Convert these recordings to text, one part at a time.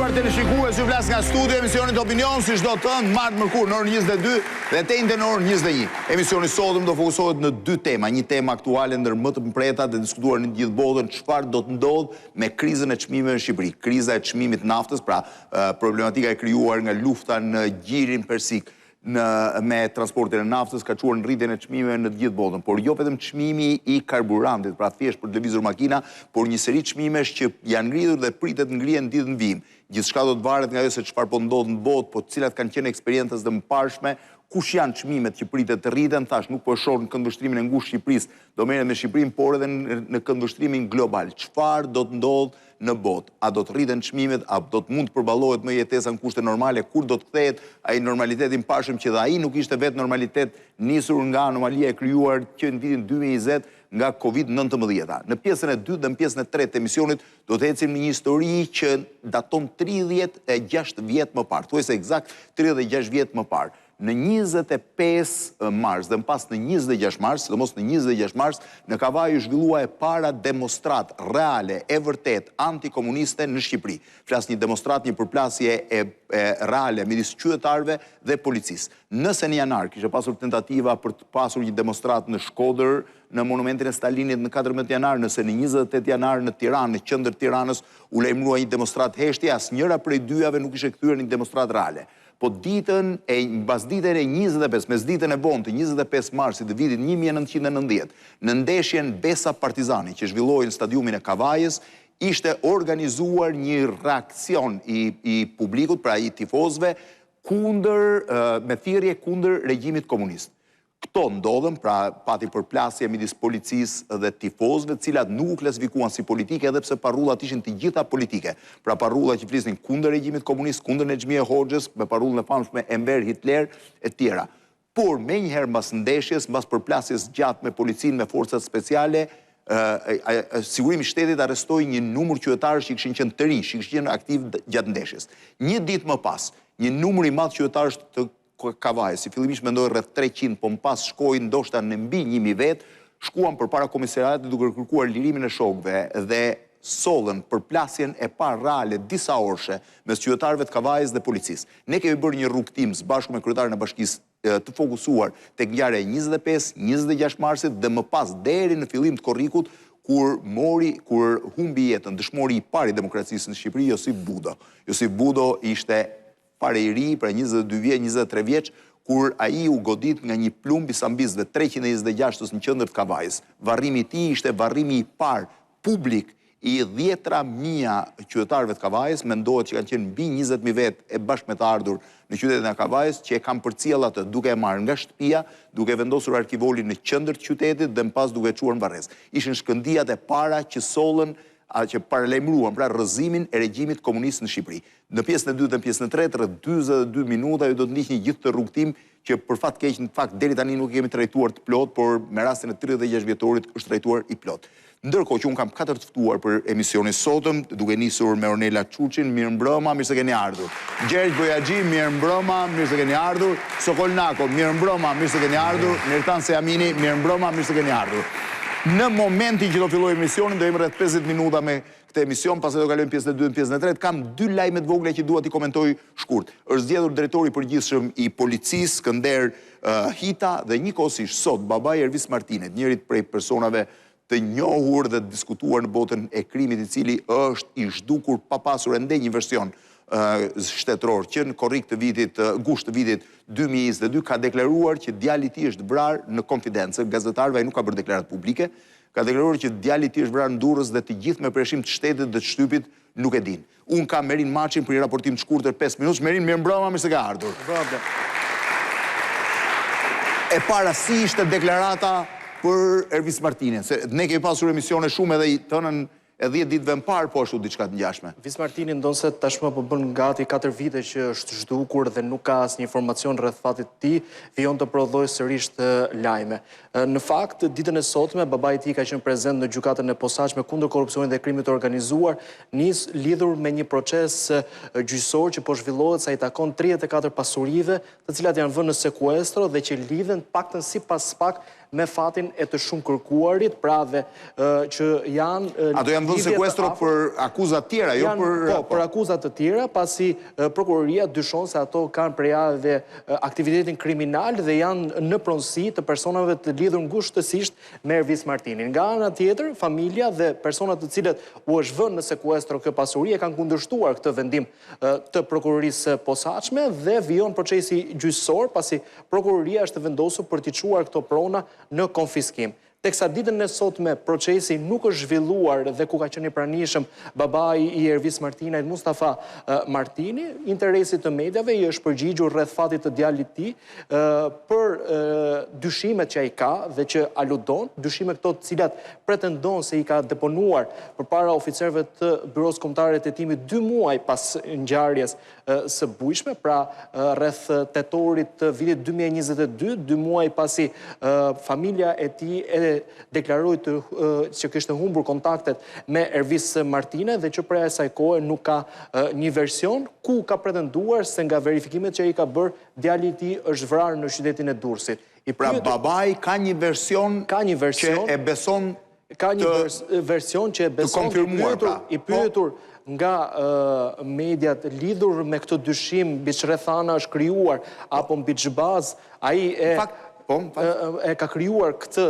nderuar teleshikues, ju flas nga studio emisionit Opinion, si çdo të martë mërkur në orën 22 dhe të njëjtën në orën 21. Emisioni sotëm do fokusohet në dy tema, një temë aktuale ndër më të mpreta dhe diskutuar në gjithë botën, çfarë do të ndodh me krizën e çmimeve në Shqipëri. Kriza e çmimit naftës, pra problematika e krijuar nga lufta në gjirin persik me transportin e naftës ka çuar në rritjen e çmimeve në të gjithë botën, por jo vetëm çmimi i karburantit, pra thjesht për të lëvizur makina, por një seri çmimesh që janë ngritur dhe pritet ngrihen ditë në vijim. Gjithçka do të varet nga ajo se çfarë po ndodh në botë, po cilat kanë qenë eksperiencat e mëparshme, kush janë çmimet që pritet të rriten, thash nuk po e shoh në këndvështrimin e ngushtë Shqipërisë, do merret me Shqipërinë, por edhe në këndvështrimin global. Çfarë do të ndodh në botë? A do të rriten çmimet, a do të mund të përballohet me jetesa në kushte normale, kur do të kthehet ai normaliteti i pashëm që dhe ai nuk ishte vetë normalitet nisur nga anomalia e krijuar që në vitin 2020 nga Covid-19. Në pjesën e dytë dhe në pjesën e tretë të emisionit do të ecim në një histori që daton 36 vjet më parë, thuajse eksakt 36 vjet më parë. Në 25 mars dhe më pas në 26 mars, sidomos në 26 mars, në Kavaj u zhvillua e para demonstrat reale, e vërtet, antikomuniste në Shqipëri. Flas një demonstrat, një përplasje e reale midis qytetarëve dhe policisë. Nëse në janar kishte pasur tentativa për të pasur një demonstrat në Shkodër, në monumentin e Stalinit në 14 janar, nëse në 28 janar në Tiranë, në qendër Tiranës, u lajmërua një demonstrat heshtje, asnjëra prej dyjave nuk ishte kthyer një demonstrat reale. Po mbas ditën e 25, mes ditën e vonë të 25 marsit të vitit 1990, në ndeshjen Besa Partizani që zhvilloi në stadiumin e Kavajës, ishte organizuar një reakcion i publikut, pra i tifozëve, me thirrje kundër regjimit komunist. Këto ndodhen, pra pati përplasje midis policisë dhe tifozëve, të cilat nuk u klasifikuan si politike, edhe pse parrullat ishin të gjitha politike. Pra parrulla që flisnin kundër regjimit komunist, kundër Nexhmije Hoxhës, me parrullën e famshme Enver Hitler e tjera. Por menjëherë mbas ndeshjes, mbas përplasjes gjatë me policinë, me forcat speciale, sigurimi i shtetit arrestoi një numër qytetarësh që kishin qenë të rinj, që kishin qenë aktiv gjatë ndeshjes. Një ditë më pas, një numër i madh qytetarësh të Kavajës, si fillimisht mendoj rreth 300, po më pas shkojnë ndoshta në mbi 1000 vetë, shkuan përpara komisariatit duke kërkuar lirimin e shokëve dhe sollën përplasjen e parë reale disa orëshe mes qytetarëve të Kavajës dhe policisë. Ne kemi bërë një rrugtim së bashku me kryetarin e bashkisë të fokusuar tek ngjarja e 25, 26 marsit dhe më pas deri në fillim të korrikut kur humbi jetën dëshmori i parë i demokracisë në Shqipëri, Josip Budo. Josip Budo ishte fare i ri, pra 22 vjeç, 23 vjeç, kur ai u godit nga një plumb i sambisëve 326 në qendër të Kavajës. Varrimi i tij ishte varrimi i parë publik i 10.000 qytetarëve të Kavajës, mendohet që kanë qenë mbi 20.000 vetë e bashkë me të ardhur në qytetin e Kavajës, që e kanë përcjell atë duke e marrë nga shtëpia, duke vendosur arkivolin në qendër të qytetit dhe më pas duke çuar në varrezë. Ishin shkëndijat e para që sollën që paralajmëruan pra rrëzimin e regjimit komunist në Shqipëri. Në pjesën e dytë dhe pjesën e tretë, rreth 42 minuta ju do të ndiqni gjithë të rrugtim që për fat keq në fakt deri tani nuk kemi trajtuar të plot, por me rastin e 36 vjetorit është trajtuar i plot. Ndërkohë që un kam 4 të ftuar për emisionin sotëm, duke nisur me Ornela Çuçin, mirëmbrëma, mirë se keni ardhur. Gjergj Bojaxhi, mirëmbrëma, mirë se keni ardhur. Sokol Nako, mirëmbrëma, mirë se keni ardhur. Mirtan Seamini, mirëmbrëma, mirë se keni ardhur. Në momentin që do filloj emisionin, do jemi rreth 50 minuta me këtë emision, pastaj do kalojmë pjesën e dytë dhe pjesën e tretë. Kam 2 lajme të vogla që dua t'i komentoj shkurt. Është zgjedhur drejtori i përgjithshëm i policisë, Skënder Hita, dhe njëkohësisht sot babai Ervis Martinit, njëri prej personave të njohur dhe diskutuar në botën e krimit, i cili është i zhdukur pa pasur ende një version shtetëror, që në korrik të vitit, gusht të vitit 2022, ka deklaruar që djali i tij është vrarë në konfidencë gazetarëve, ai nuk ka bërë deklaratë publike, ka deklaruar që djali i tij është vrarë në Durrës dhe të gjithë me preshim të shtetit dhe të shtypit nuk e din. Unë kam Merin Maçin për një raportim të shkurtër 5 minutë. Merin, mirëmbrëma, mirë se ke ardhur. E para si ishte deklarata për Ervis Martinin, se ne kemi pasur emisione shumë edhe i tënën e 10 ditëve më parë po ashtu diçka të ngjashme. Ervis Martini ndonse tashmë po bën gati 4 vite që është zhdukur dhe nuk ka asnjë informacion rreth fatit të tij, vijon të prodhojë sërish të lajme. Në fakt, ditën e sotme babai i tij ka qenë prezent në gjykatën e posaçme kundër korrupsionit dhe krimit të organizuar, lidhur me një proces gjyqësor që po zhvillohet sa i takon 34 pasurive, të cilat janë vënë në sekuestro dhe që lidhen paktën sipas pak me fatin e të shumë kërkuarit, pra dhe që janë... Ato janë vënë sekuestro për akuzat tjera, jo për... Po, për akuzat të tjera, pasi prokuroria dyshon se ato kanë prejave aktivitetin kriminal dhe janë në pronësi të personave të lidhur ngushtësisht me Ervis Martinin. Nga ana tjetër, familja dhe personat të cilët u është vënë në sekuestro kjo pasuri e kanë kundërshtuar këtë vendim të prokurorisë posaçme dhe vijon procesi gjyqësor, pasi prokuroria është vendosur për t'i çuar këto prona në konfiskim. Teksa ditën e sotme procesi nuk është zhvilluar dhe ku ka qenë i pranishëm babai i Ervis Martinait, Mustafa Martini, interesit të mediave i është përgjigjur rreth fatit të djalit tij për dyshimet që ai ka dhe që aludon, dyshime këto të cilat pretendon se i ka deponuar përpara oficerëve të Byros Kombëtare të Hetimit 2 muaj pas ngjarjes së bujshme, pra rreth tetorit të vitit 2022, 2 muaj pasi familja e tij deklaroi që kishte humbur kontaktet me Ervis Martina dhe që prej asaj kohe nuk ka një version ku ka pretenduar se nga verifikimet që ai ka bërë djali i tij është vrarë në qytetin e Durrësit. Pra babai ka një version që e beson ka një version që e beson i pyetur nga mediat lidhur me këtë dyshim mbi çrrethana është krijuar apo mbi çbaz, ai e ka krijuar këtë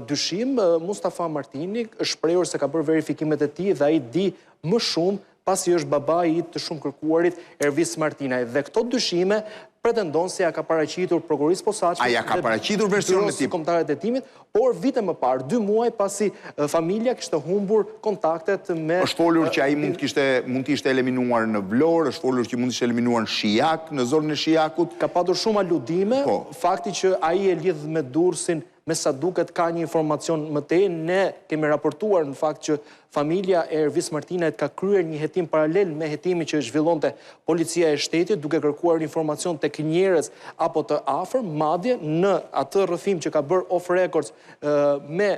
dyshim. Mustafa Martini është shprehur se ka bërë verifikimet e tij dhe ai di më shumë pasi është babai i të shumë kërkuarit Ervis Martinaj. Dhe këto dyshime pretendon se ja ka paraqitur prokurorisë posaçme. A ja ka paraqitur versionin e tij? Kombëtare të Hetimit, por vite më parë, 2 muaj pasi familja kishte humbur kontaktet me... Është folur që ai mund të ishte eliminuar në Vlorë, është folur që mund të ishte eliminuar në Shijak, në zonën e Shijakut. Ka patur shumë aludime, fakti që ai e lidh me Durrësin, me sa duket ka një informacion më tej, ne kemi raportuar në fakt që familja e Ervis Martinait ka kryer një hetim paralel me hetimin që zhvillonte policia e shtetit, duke kërkuar informacion tek njerëz apo të afër, madje në atë rrëfim që ka bërë off records me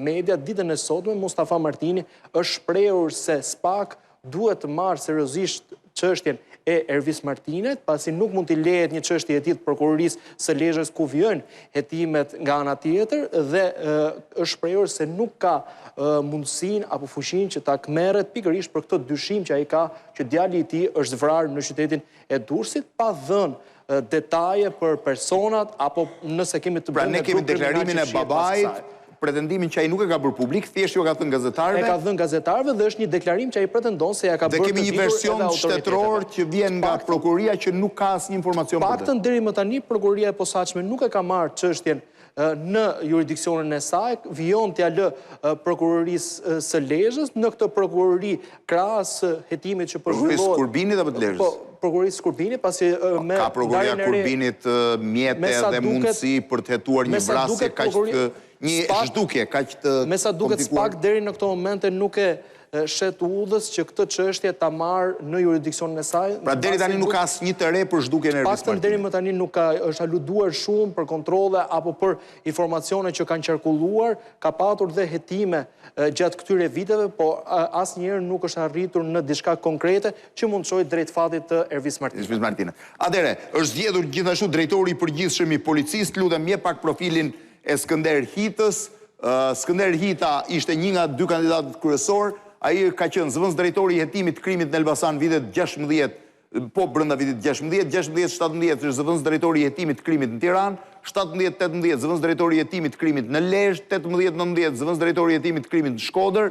media ditën e sotme, Mustafa Martini është shprehur se SPAK duhet të marrë seriozisht çështjen e Ervis Martinait, pasi nuk mund t'i lehet një çështje e tillë prokurorisë së Lezhës ku vijnë hetimet nga ana tjetër dhe është shprehur se nuk ka mundësinë apo fuqinë që ta merret pikërisht për këtë dyshim që ai ka që djali i tij është vrarë në qytetin e Durrësit pa dhënë detaje për personat apo nëse kemi të bëjmë. Pra ne kemi deklarimin e babait, pretendimin që ai nuk e ka bërë publik, thjesht ju ka thënë gazetarëve. E ka thënë gazetarëve dhe është një deklarim që ai pretendon se ja ka bërë. Dhe kemi një version shtetëror që vjen nga prokuroria që nuk ka asnjë informacion për të. Paktën deri më tani prokuroria e posaçme nuk e ka marrë çështjen në jurisdiksionin e saj, vijon t'ja lë prokurorisë së Lezhës, në këtë prokurori krahas hetimit që Prokurorisë Skurbinit apo të Lezhës? Po, prokurorisë Skurbinit, pasi me ka prokuroria Kurbinit mjete dhe mundësi për të hetuar një vrasje kaq të një zhdukje kaq të komplikuar. Me sa duket SPAK deri në këto momente nuk e shet udhës që këtë çështje ta marrë në jurisdiksionin e saj. Pra deri tani nuk ka asnjë të re për zhdukjen e Ervis Martinit. Paktën deri më tani nuk ka është aluduar shumë për kontrolle apo për informacione që kanë qarkulluar, ka patur dhe hetime gjatë këtyre viteve, po asnjëherë nuk është arritur në diçka konkrete që mund të çojë drejt fatit të Ervis Martinit. Atëherë, është zgjedhur gjithashtu drejtori i përgjithshëm i policisë, lutem jep pak profilin e Skënder Hitës. Skënder Hita ishte një nga 2 kandidatët kryesor. Ai ka qenë zëvendës drejtori i hetimit të krimit në Elbasan vitet 16, po brenda vitit 16-17 është zëvendës drejtori i hetimit të krimit në Tiranë, 17-18 zëvendës drejtori i hetimit të krimit në Lezhë, 18-19 zëvendës drejtori i hetimit të krimit në Shkodër,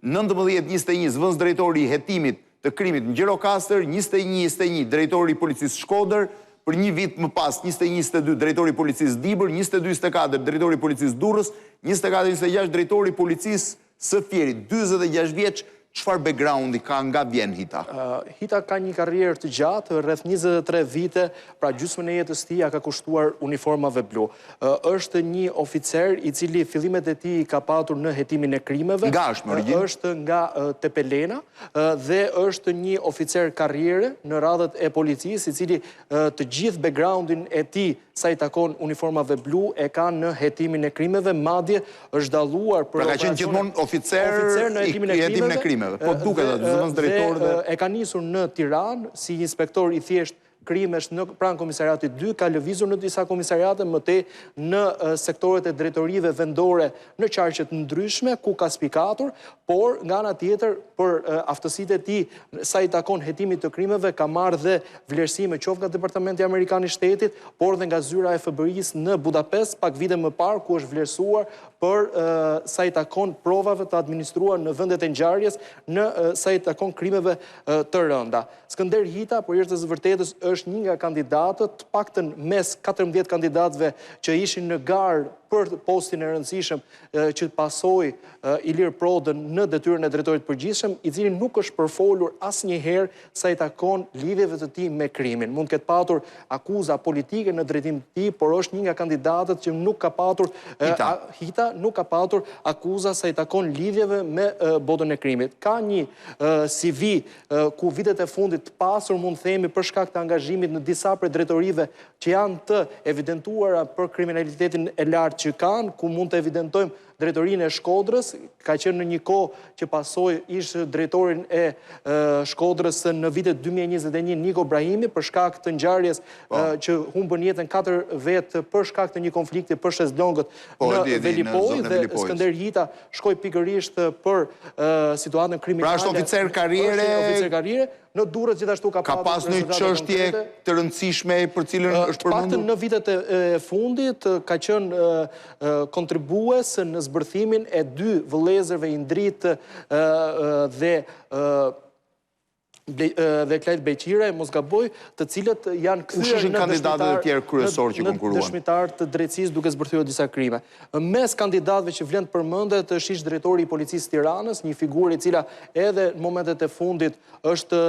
19-21 zëvendës drejtori i hetimit të krimit në Gjirokastër, 21-21 drejtori i policisë Shkodër, për një vit më pas 21-22 drejtori i policisë Dibër, 22-24 drejtori i policisë Durrës, 24-26 drejtori i policisë së Fierit, 46 vjeç, çfarë backgroundi ka, nga vjen Hita? Hita ka një karrierë të gjatë, rreth 23 vite, pra gjysmën e jetës tij ka kushtuar uniformave blu. Është një oficer i cili fillimet e tij ka patur në hetimin e krimeve. Nga është në origjinë? Është nga Tepelena dhe është një oficer karriere në radhët e policisë, i cili të gjithë backgroundin e tij sa i takon uniformave blu e ka në hetimin e krimeve, madje është dalluar për pra ka qenë gjithmonë oficer në hetimin e krimeve. Po duket aty zëvendës drejtor dhe e ka nisur në Tiranë si inspektor i thjesht krimesh në pranë komisariatit 2, ka lëvizur në disa komisariate, më tej në sektoret e drejtorive vendore në qarqet ndryshme ku ka spikatur, por nga ana tjetër për aftësitë e tij sa i takon hetimit të krimeve ka marrë dhe vlerësime qoftë nga Departamenti Amerikan i Shtetit, por dhe nga zyra e FBI-s në Budapest pak vite më parë ku është vlerësuar për sa i takon provave të administruar në vendet e ngjarjes në sa i takon krimeve të rënda. Skënder Hita, për hir të së vërtetës, është një nga kandidatët, paktën mes 14 kandidatëve që ishin në garë për postin e rëndësishëm që pasoi Ilir Prodën në detyrën e drejtorit përgjithshëm, i cili nuk është përfolur asnjëherë sa i takon lidhjeve të tij me krimin. Mund të ketë patur akuza politike në drejtim të tij, por është një nga kandidatët që nuk ka patur Hita nuk ka patur akuza sa i takon lidhjeve me botën e krimit. Ka një CV ku vitet e fundit të pasur, mund të themi, për shkak të angazhimit në disa prej drejtorive që janë të evidentuara për kriminalitetin e lartë që kanë, ku mund të evidentojmë drejtorinë e Shkodrës, ka qenë në një kohë që pasoi ishte drejtorin e Shkodrës në vitet 2021 Niko Brahimi për shkak të ngjarjes që humbën jetën 4 vetë për shkak të një konflikti për shezlongët në Velipoj, dhe Skënder Hita shkoi pikërisht për situatën kriminale. Pra është oficer karriere, në Durrës gjithashtu ka pas një çështje të rëndësishme për cilën është përmendur. Në vitet e fundit ka qenë kontribues në zbërthimin e 2 vëllezërve Indrit dhe Klajt Beqira, mos gaboj, të cilët janë kthyer në kandidatët e tjerë kryesorë që konkuruan. Në dëshmitar të drejtësisë duke zbërthyer disa krime. Mes kandidatëve që vlen të përmendet është ish drejtori i policisë Tiranës, një figurë e cila edhe në momentet e fundit është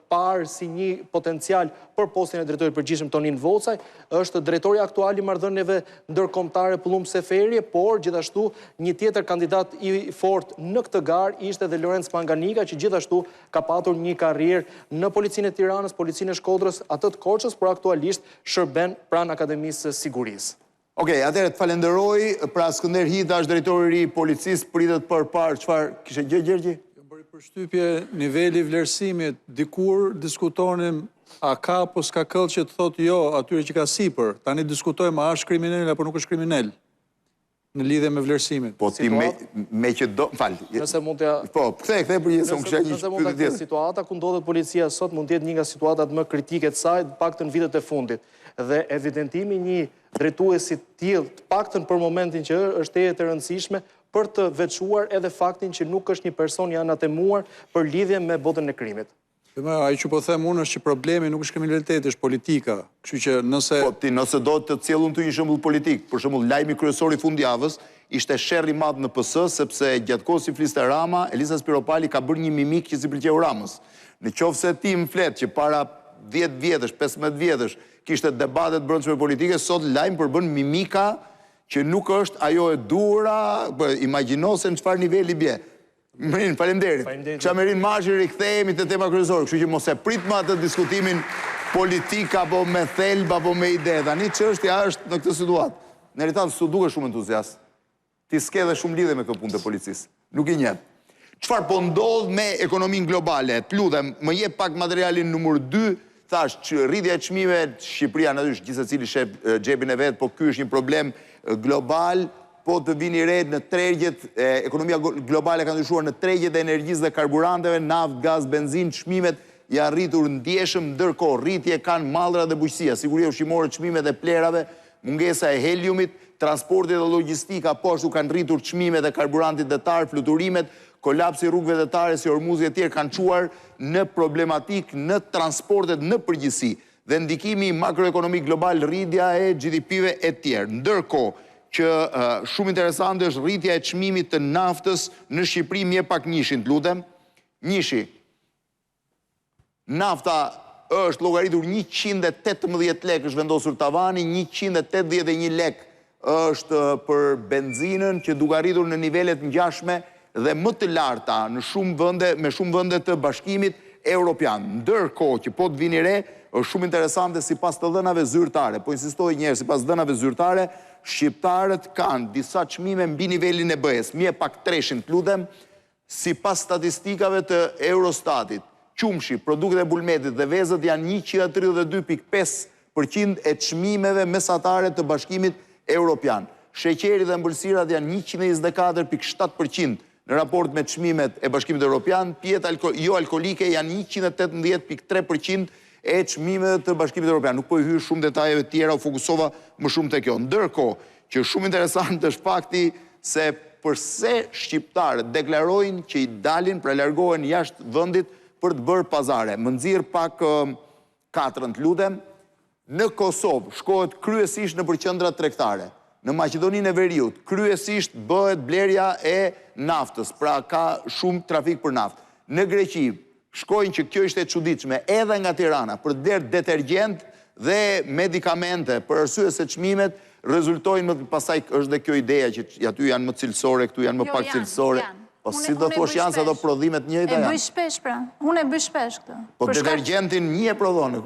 parë si një potencial për postin e drejtorit përgjithshëm Tonin Vocaj, është drejtori aktual i marrëdhënieve ndërkombëtare Pullum Seferi, por gjithashtu një tjetër kandidat i fortë në këtë garë ishte edhe Lorenz Manganika, që gjithashtu ka patur një karrierë në policinë e Tiranës, policinë e Shkodrës, atë të Korçës, por aktualisht shërben pranë Akademisë së Sigurisë. Okej, atëherë të falenderoj, pra Skënder Hita është drejtori i policisë, pritet përpara çfarë kishe gjë Gjergji? Përshtypje niveli vlerësimit, dikur diskutonim a ka apo s'ka këll që të thotë jo atyre që ka sipër. Tani diskutojmë a është kriminal apo nuk është kriminal në lidhje me vlerësimin. Po ti me që do, Nëse mund të po, kthej përgjithësi unë kisha një pyetje tjetër. Situata ku ndodhet policia sot mund të jetë një nga situatat më kritike të saj, paktën vitet e fundit. Dhe evidentimi një drejtuesi të tillë, paktën për momentin që është e rëndësishme, për të veçuar edhe faktin që nuk është një person i anatemuar për lidhje me botën e krimit. Ai që po them unë është që problemi nuk është kriminaliteti, është politika. Kështu që nëse do të cjellun të një shembull politik, për shembull lajmi kryesor i fundjavës ishte sherr i madh në PS sepse gjatë kohës si fliste Rama, Elisa Spiropali ka bërë një mimik që si pëlqeu Ramës. Në qoftë se ti më flet që para 10 vjetësh, 15 vjetësh kishte debate të brendshme politike, sot lajm përbën mimika që nuk është ajo e duhura, imagjino se në çfarë niveli bie. Mërin, faleminderit. Qa Merin Mashi rikthehemi te tema kryesore, kështu që mos e prit më atë diskutimin politik apo me thelb apo me ide. Tani çështja është në këtë situatë. Në realitet s'u duket shumë entuziast. Ti s'ke dhe shumë lidhje me këtë punë të policisë. Nuk i njeh. Çfarë po ndodh me ekonominë globale? Të lutem, më jep pak materialin numër 2. Thash që rritja e çmimeve, Shqipëria natyrisht gjithsecili shep xhepin e vet, po ky është një problem global. Po të vini re në tregjet, ekonomia globale ka ndryshuar në tregjet e energjisë dhe karburanteve, naft, gaz, benzin, çmimet janë rritur ndjeshëm, ndërkohë rritje kanë mallra dhe bujqësia, siguria ushqimore, çmimet e plerave, mungesa e heliumit, transporti dhe logjistika, po ashtu kanë rritur çmimet e karburantit detar, fluturimet, kolapsi rrugëve detare si Hormuzi e tjerë kanë çuar në problematik në transportet në përgjithësi dhe ndikimi makroekonomik global, rritja e GDP-ve e tjerë. Ndërkohë që shumë interesante është rritja e çmimit të naftës në Shqipëri, mje pak njishin, të lutem. Njishi. Nafta është llogaritur 118 lek është vendosur tavani, 181 lek është për benzinën që duke arritur në nivelet ngjashme dhe më të larta në shumë vende, me shumë vende të Bashkimit Evropian. Ndërkohë që po të vini re, është shumë interesante sipas të dhënave zyrtare. Po insistoj një herë, sipas dhënave zyrtare, shqiptarët kanë disa çmime mbi nivelin e BE-s. Mje pak treshin, të lutem, sipas statistikave të Eurostatit, qumshi, produktet e bulmetit dhe vezët janë 132.5% e çmimeve mesatare të Bashkimit Evropian. Sheqeri dhe ëmbëlsirat janë 124.7% në raport me çmimet e Bashkimit Evropian, pjetë jo alkolike janë 118.3% e çmimeve të Bashkimit Evropian. Nuk po i hyr shumë detajeve tjera, u fokusova më shumë te kjo. Ndërkohë, që shumë interesant është fakti se përse shqiptarët deklarojnë që i dalin, pra largohen jashtë vendit për të bërë pazare. Më nxirr pak katrën, të lutem. Në Kosovë shkohet kryesisht në qendra tregtare. Në Maqedoninë e Veriut kryesisht bëhet blerja e naftës, pra ka shumë trafik për naftë. Në Greqi shkojnë, që kjo ishte e çuditshme, edhe nga Tirana për të blerë detergjent dhe medikamente, për arsye se çmimet rezultojnë më pasaj është dhe kjo ideja që aty janë më cilësore, këtu janë më pak cilësore. Po si do thosh janë se do prodhimet njëjta janë? E bëj shpesh pra, unë e bëj shpesh këtë. Po detergjentin një e prodhon.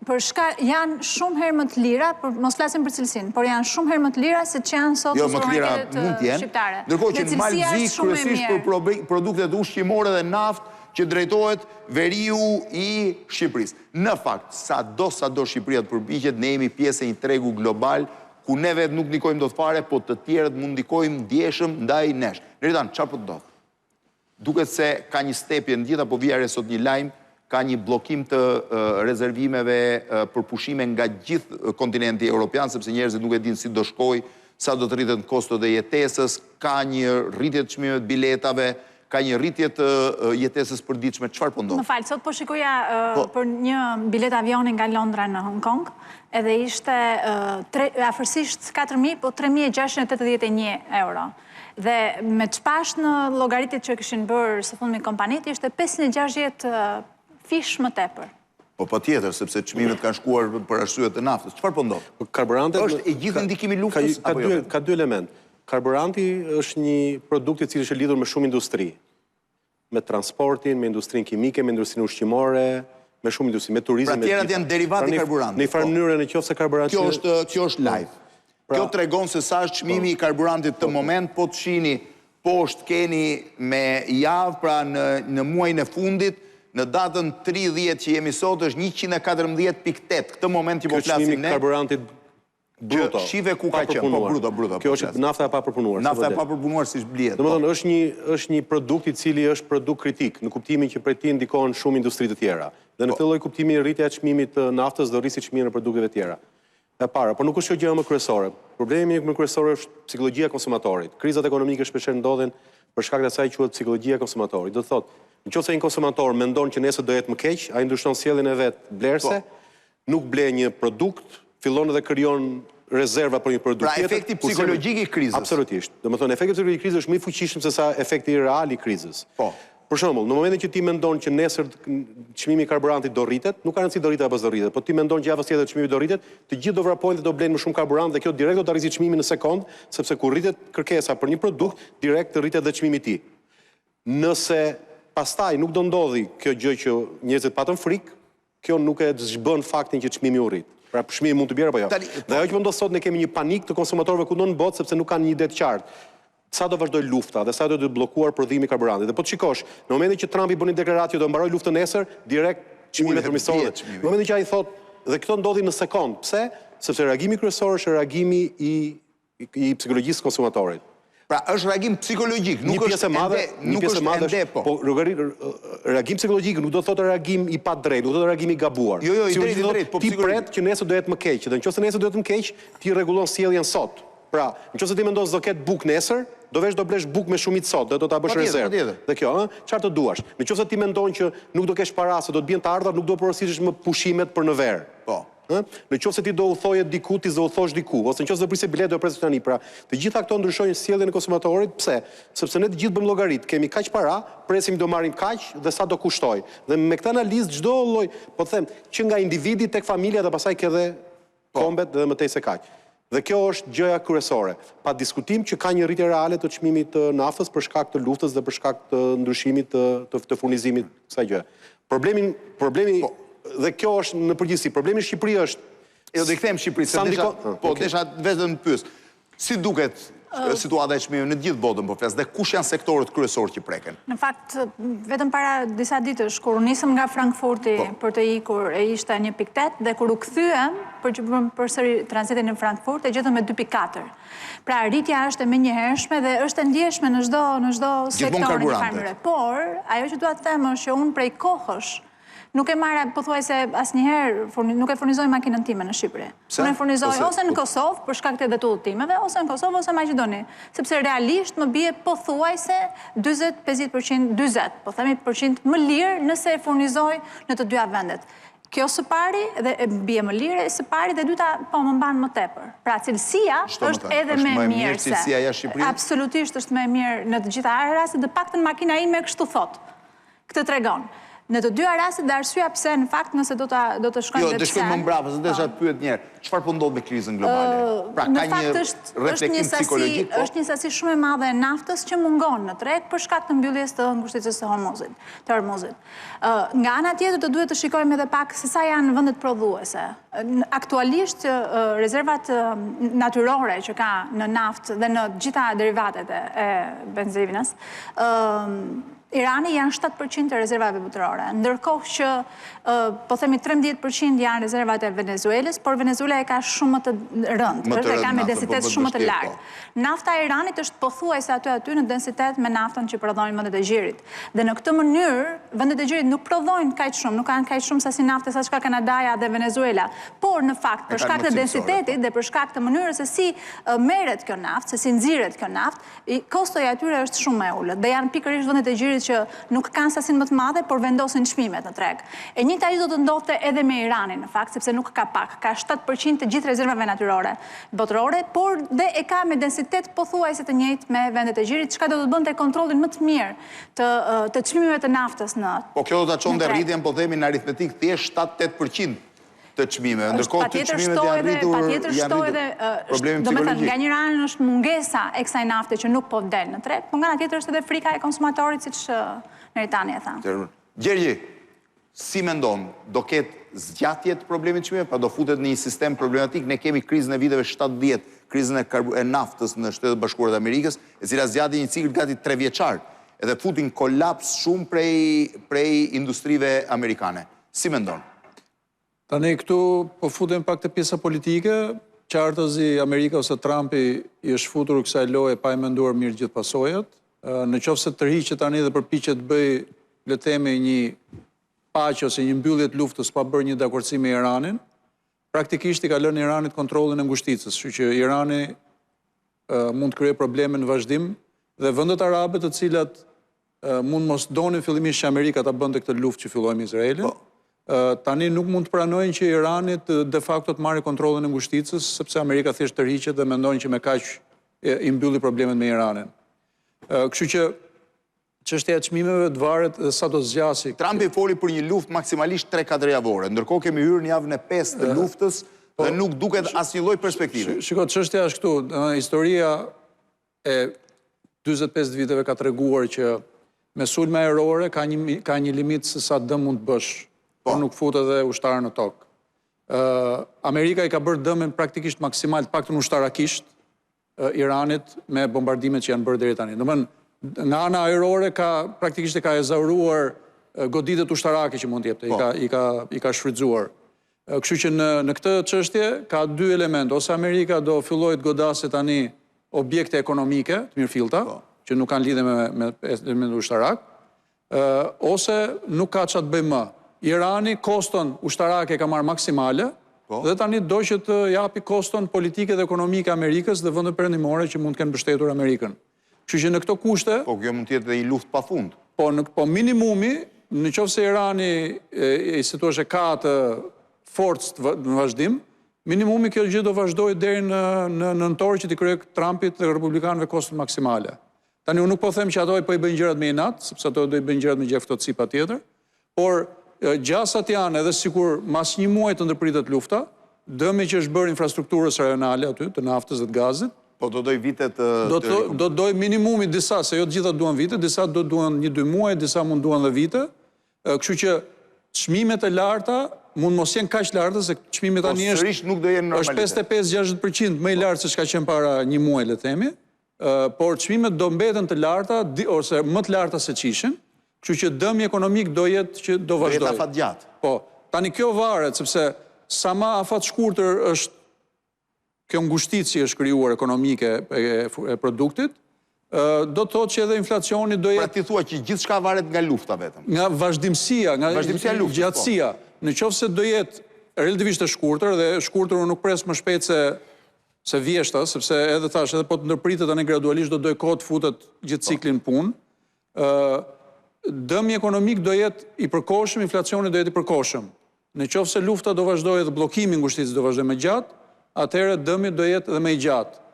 Për shkak janë shumë herë më të lira, mos flasim për cilësinë, por janë shumë herë më të lira se ç'janë sot në supermarketet shqiptare. Ndërkohë që Malzi kryesisht për produktet ushqimore dhe naftë që drejtohet veriu i Shqipërisë. Në fakt, sa do Shqipëria të përpiqet, ne jemi pjesë e një tregu global ku ne vetë nuk ndikojmë dot fare, po të tjerët mund ndikojmë ndjeshëm ndaj nesh. Nëritan, çfarë po ndodh? Duket se ka një stepje në gjitha, po vijare sot një lajm, ka një bllokim të rezervimeve për pushime nga gjithë kontinenti evropian, sepse njerëzit nuk e dinë si do shkojë, sa do të rritet kostot e jetesës, ka një rritje të çmimeve të biletave, ka një rritje të jetesës përditshme. Çfarë po ndodh? Më fal, sot po shikoja për një bilet avioni nga Londra në Hong Kong, edhe ishte afërsisht 4.000, po 3.681 euro. Dhe me çpash në llogaritë që kishin bërë së fundmi kompanit, ishte 560 fish më tepër. Po patjetër, sepse çmimet kanë shkuar për arsye të naftës. Çfarë po ndodh? Karburantet është e gjithë ndikimi i luftës apo jo? Ka dy element. Karburanti është një produkt i cili është lidhur me shumë industri. Me transportin, me industrinë kimike, me industrinë ushqimore, me shumë industri, me turizëm. Pra tjerat janë derivati karburantit. Në një farë mënyrë nëse karburanti. Kjo është live. Kjo tregon se sa është çmimi i karburantit të moment, po të shihni poshtë keni me javë, pra në muajin e fundit, në datën 30 që jemi sot është 114.8. Këtë moment që po flasim ne. Kjo çmimi i karburantit bruto. Shive ku ka qenë, po bruto. Kjo është nafta e papërpunuar. Nafta e papërpunuar si blihet. Domethënë është një produkt i cili është produkt kritik, në kuptimin që prej tij ndikon shumë industri të tjera. Dhe në këtë lloj kuptimi rritja e çmimit të naftës do rrisi çmimin e produkteve tjera. E para, por nuk është kjo gjë më kryesore. Problemi më kryesor është psikologjia e konsumatorit. Krizat ekonomike shpesh ndodhen për shkak të asaj quhet psikologjia e konsumatorit. Do thotë, nëse një konsumator mendon që nesër do jetë më keq, ai ndryshon sjelljen e vet blerëse, nuk ble një produkt, fillon dhe krijon rezerva për një produkt tjetër. Pra efekti psikologjik i krizës. Absolutisht. Domethënë efekti psikologjik i krizës është më i fuqishëm se sa efekti real i krizës. Po. Për shembull, në momentin që ti mendon që nesër çmimi i karburantit do rritet, nuk ka rëndësi do rritet apo s'do rritet, po ti mendon që javës tjetër çmimi do rritet, të gjithë do vrapojnë dhe do blenë më shumë karburant dhe kjo direkt do të arrisë çmimin në sekond, sepse kur rritet kërkesa për një produkt, direkt të rritet dhe çmimi i tij. Nëse pastaj nuk do ndodhi kjo gjë që njerëzit patën frikë, kjo nuk e zhbën faktin që çmimi u rrit. Pra çmimi mund të bjerë apo jo. Dhe ajo që po ndodh sot, ne kemi një panik të konsumatorëve kudo në botë sepse nuk kanë një ide të qartë. Sa do vazhdoj lufta dhe sa do të bllokuar prodhimi i karburantit. Dhe po të shikosh, në momentin që Trumpi bën një deklaratë që do mbaroj luftën nesër, direkt çmimet përmirësohen. Në momentin që ai thotë, dhe këto ndodhi në sekond. Pse? Sepse reagimi kryesor është reagimi i psikologjisë konsumatorit. Pra është reagim psikologjik, nuk është ende, po reagim psikologjik nuk do të thotë reagim i padrejtë, nuk do të thotë reagim i gabuar. Jo, i drejtë, po ti pret që nesër do jetë më keq, dhe nëse nesër do jetë më keq, ti rregullon sjelljen sot. Pra, nëse ti mendon se do ketë bukë nesër, do blesh bukë me shumicë sot, dhe do ta bësh rezervë. Dhe kjo, çfarë të duash? Nëse ti mendon që nuk do kesh para se do të bien të ardhurat, nuk do porositesh më pushimet për në verë. Po. Nëse ti do udhëtoje diku, ti do udhëtosh diku, ose nëse do prisë bilet do presësh tani. Pra, të gjitha këto ndryshojnë sjelljen e konsumatorit. Pse? Sepse ne të gjithë bëjmë llogarit, kemi kaq para, presim do marrim kaq dhe sa do kushtoj. Dhe me këtë analizë çdo lloj, po them, që nga individi tek familja dhe pastaj ke edhe kombet dhe më tej se kaq. Dhe kjo është gjëja kryesore. Pa diskutim që ka një rritje reale të çmimit të naftës për shkak të luftës dhe për shkak të ndryshimit të furnizimit kësaj gjë. Problemi dhe kjo është në përgjithësi. Problemi në Shqipëri është do të kthejmë Shqipëri, se desha vetëm të pyes. Si duket situata e çmimeve në gjithë botën, po flas, dhe kush janë sektorët kryesorë që preken? Në fakt, vetëm para disa ditësh, kur nisëm nga Frankfurti për të ikur, e ishte 1.8, dhe kur u kthyem për që bëm përsëri tranzitin në Frankfurt, e gjetëm me 2.4. Pra, rritja është e menjëhershme dhe është e ndjeshme në çdo sektor në farmëre. Por, ajo që dua të them është që unë prej kohësh nuk e marra pothuajse asnjëherë, nuk e furnizoj makinën time në Shqipëri. Unë e furnizoj ose në Kosovë për shkak të udhëtimeve, ose në Kosovë ose Maqedoni, sepse realisht më bie pothuajse 40-50%, po themi % më lirë nëse e furnizoj në të dyja vendet. Kjo së pari, dhe bie më lirë, së pari dhe dyta, po më mban më tepër. Pra, cilësia është edhe më e mirë se. Cilësia jashtë Shqipërisë? Absolutisht është më e mirë në të gjitha rastet, dhe paktën makina ime kështu thot. Këtë tregon. Në të dyja rastet dhe arsyeja pse në fakt nëse do të shkojmë dhe pse. Jo, të shkojmë më mbrapa, se desha të pyet njerë, çfarë po ndodh me krizën globale? Pra, ka një reflektim psikologjik, po? Është një sasi shumë e madhe e naftës që mungon në treg për shkak të mbylljes të ngushticës së Hormuzit. Nga ana tjetër do duhet të shikojmë edhe pak se sa janë vendet prodhuese. Aktualisht rezervat natyrore që ka në naftë dhe në gjitha derivatet e benzinës, Irani janë 7% e rezervave botërore, ndërkohë që po themi 13% janë rezervat e Venezuelës, por Venezuela e ka shumë më të rëndë, e ka me densitet shumë më të lartë. Nafta e Iranit është pothuajse aty në densitet me naftën që prodhojnë vendet e gjirit. Dhe në këtë mënyrë, vendet e gjirit nuk prodhojnë kaq shumë, nuk kanë kaq shumë sasi nafte sa çka Kanadaja dhe Venezuela, por në fakt për shkak të densitetit dhe për shkak të mënyrës se si merret kjo naftë, se si nxirret kjo naftë, kostoja atyre është shumë më e ulët dhe janë pikërisht vendet e gjirit që nuk kanë sasin më të madhe, por vendosin çmimet në treg. E njëjta gjë do të ndodhte edhe me Iranin, në fakt, sepse nuk ka pak, ka 7% të gjithë rezervave natyrore botërore, por dhe e ka me densitet pothuajse të njëjtë me vendet e gjirit, çka do të bënte kontrollin më të mirë të çmimeve të naftës në. Po kjo do ta çonte rritjen, po themi në aritmetik thjesht 7-8% të çmimeve, ndërkohë të çmimet janë rritur problemin psikologjik. Nga një anë është mungesa e kësaj nafte që nuk po del në treg, por nga ana tjetër është edhe frika e konsumatorit, siç Meritani e tha. Gjergji, si mendon, do ketë zgjatje të problemit të çmimeve, pa do futet në një sistem problematik? Ne kemi krizën e viteve 70, krizën e naftës në Shtetet Bashkuara të Amerikës, e cila zgjati një cikël gati 3 vjeçar, edhe futin kolaps shumë prej industrive amerikane. Si mendon? Tani këtu po futem pak të pjesa politike, qartëzi Amerika ose Trumpi i është futur kësaj loje pa e menduar mirë gjithë pasojat. Në qoftë se tërhiqet tani dhe përpiqet të bëj, le të themi, një paqe ose një mbyllje të luftës pa bërë një dakordsi me Iranin, praktikisht i ka lënë Iranit kontrollin e ngushticës, kështu që Irani mund të krijojë probleme në vazhdim dhe vendet arabe të cilat mund mos donin fillimisht që Amerika ta bënte këtë luftë që filloi me Izraelin. Tani nuk mund të pranojnë që Iranit de facto të marrë kontrollin e ngushticës, sepse Amerika thjesht tërhiqet dhe mendojnë që me kaq i mbylli problemet me Iranin. Kështu që çështja e çmimeve të varet sa do zgjasi. Trumpi foli për një luftë maksimalisht 3-4 javore, ndërkohë kemi hyrë në javën e 5 të luftës dhe nuk duket asnjë lloj perspektive. Shiko, çështja është këtu, historia e 45 viteve ka treguar që me sulme ajrore ka një limit se sa dëm mund të bësh, por nuk fut edhe ushtarë në tokë. Amerika i ka bërë dëmin praktikisht maksimal, paktën ushtarakisht, Iranit me bombardimet që janë bërë deri tani. Domethënë, nga ana ajrore praktikisht e ka ezauruar goditet ushtarake që mund të jepte, i ka shfrytzuar. Kështu që në këtë çështje ka dy elemente, ose Amerika do fillojë të godasë tani objekte ekonomike të mirëfillta, që nuk kanë lidhje me elementin ushtarak, ose nuk ka çfarë të bëjë më. Irani koston ushtarake ka marrë maksimale, dhe tani do që të japi koston politike dhe ekonomike Amerikës dhe vende perëndimore që mund të kenë mbështetur Amerikën. Kështu që në këto kushte... Po, kjo mund të jetë dhe një luftë pafund. Po, minimumi, në qoftë se Irani e ka të forcë në vazhdim, minimumi kjo gjë do vazhdojë deri në nëntor që t'i krijojë Trumpit dhe republikanëve koston maksimale. Tani unë nuk po them që ato po i bëjnë gjërat me inat, sepse ato do i bëjnë gjërat me gjaftësi patjetër, por gjasat janë edhe sikur mas një muaj të ndërpritet lufta, dëmi që është bërë infrastrukturës rajonale aty, të naftës dhe të gazit. Po do doj vite të... Do doj minimumi disa, se jo të gjitha duan vite, disa do duan 1-2 muaj, disa mund duan dhe vite. Kështu që çmimet e larta mund mos jenë kaq larta, se çmimi tani është 55-60% më i lartë se çka qenë para një muaj, le të themi. por çmimet do mbeten të larta, ose më të larta se qishin, kështu që dëmi ekonomik do jetë që do vazhdoj. Do jetë afatgjatë. Po, tani kjo varet, sepse sa ma afat shkurtër është kjo ngushticë që është krijuar ekonomike e produktit, do të thotë që edhe inflacioni do jetë... Pra ti thua që gjithçka varet nga lufta vetëm. Nga vazhdimësia, nga gjatësia. Në qoftë se do jetë relativisht e shkurtër, dhe shkurtër unë nuk pres më shpejt se vjeshta, sepse edhe thash, edhe po të ndërpritet tani gradualisht do dojë kohë të futet gjithë ciklin punë. Dëmi ekonomik do jetë i përkohshëm, inflacioni do jetë i përkohshëm. Në qoftë se lufta do vazhdojë dhe bllokimi i ngushticës do vazhdojë më gjatë, atëherë dëmi do jetë edhe më i gjatë.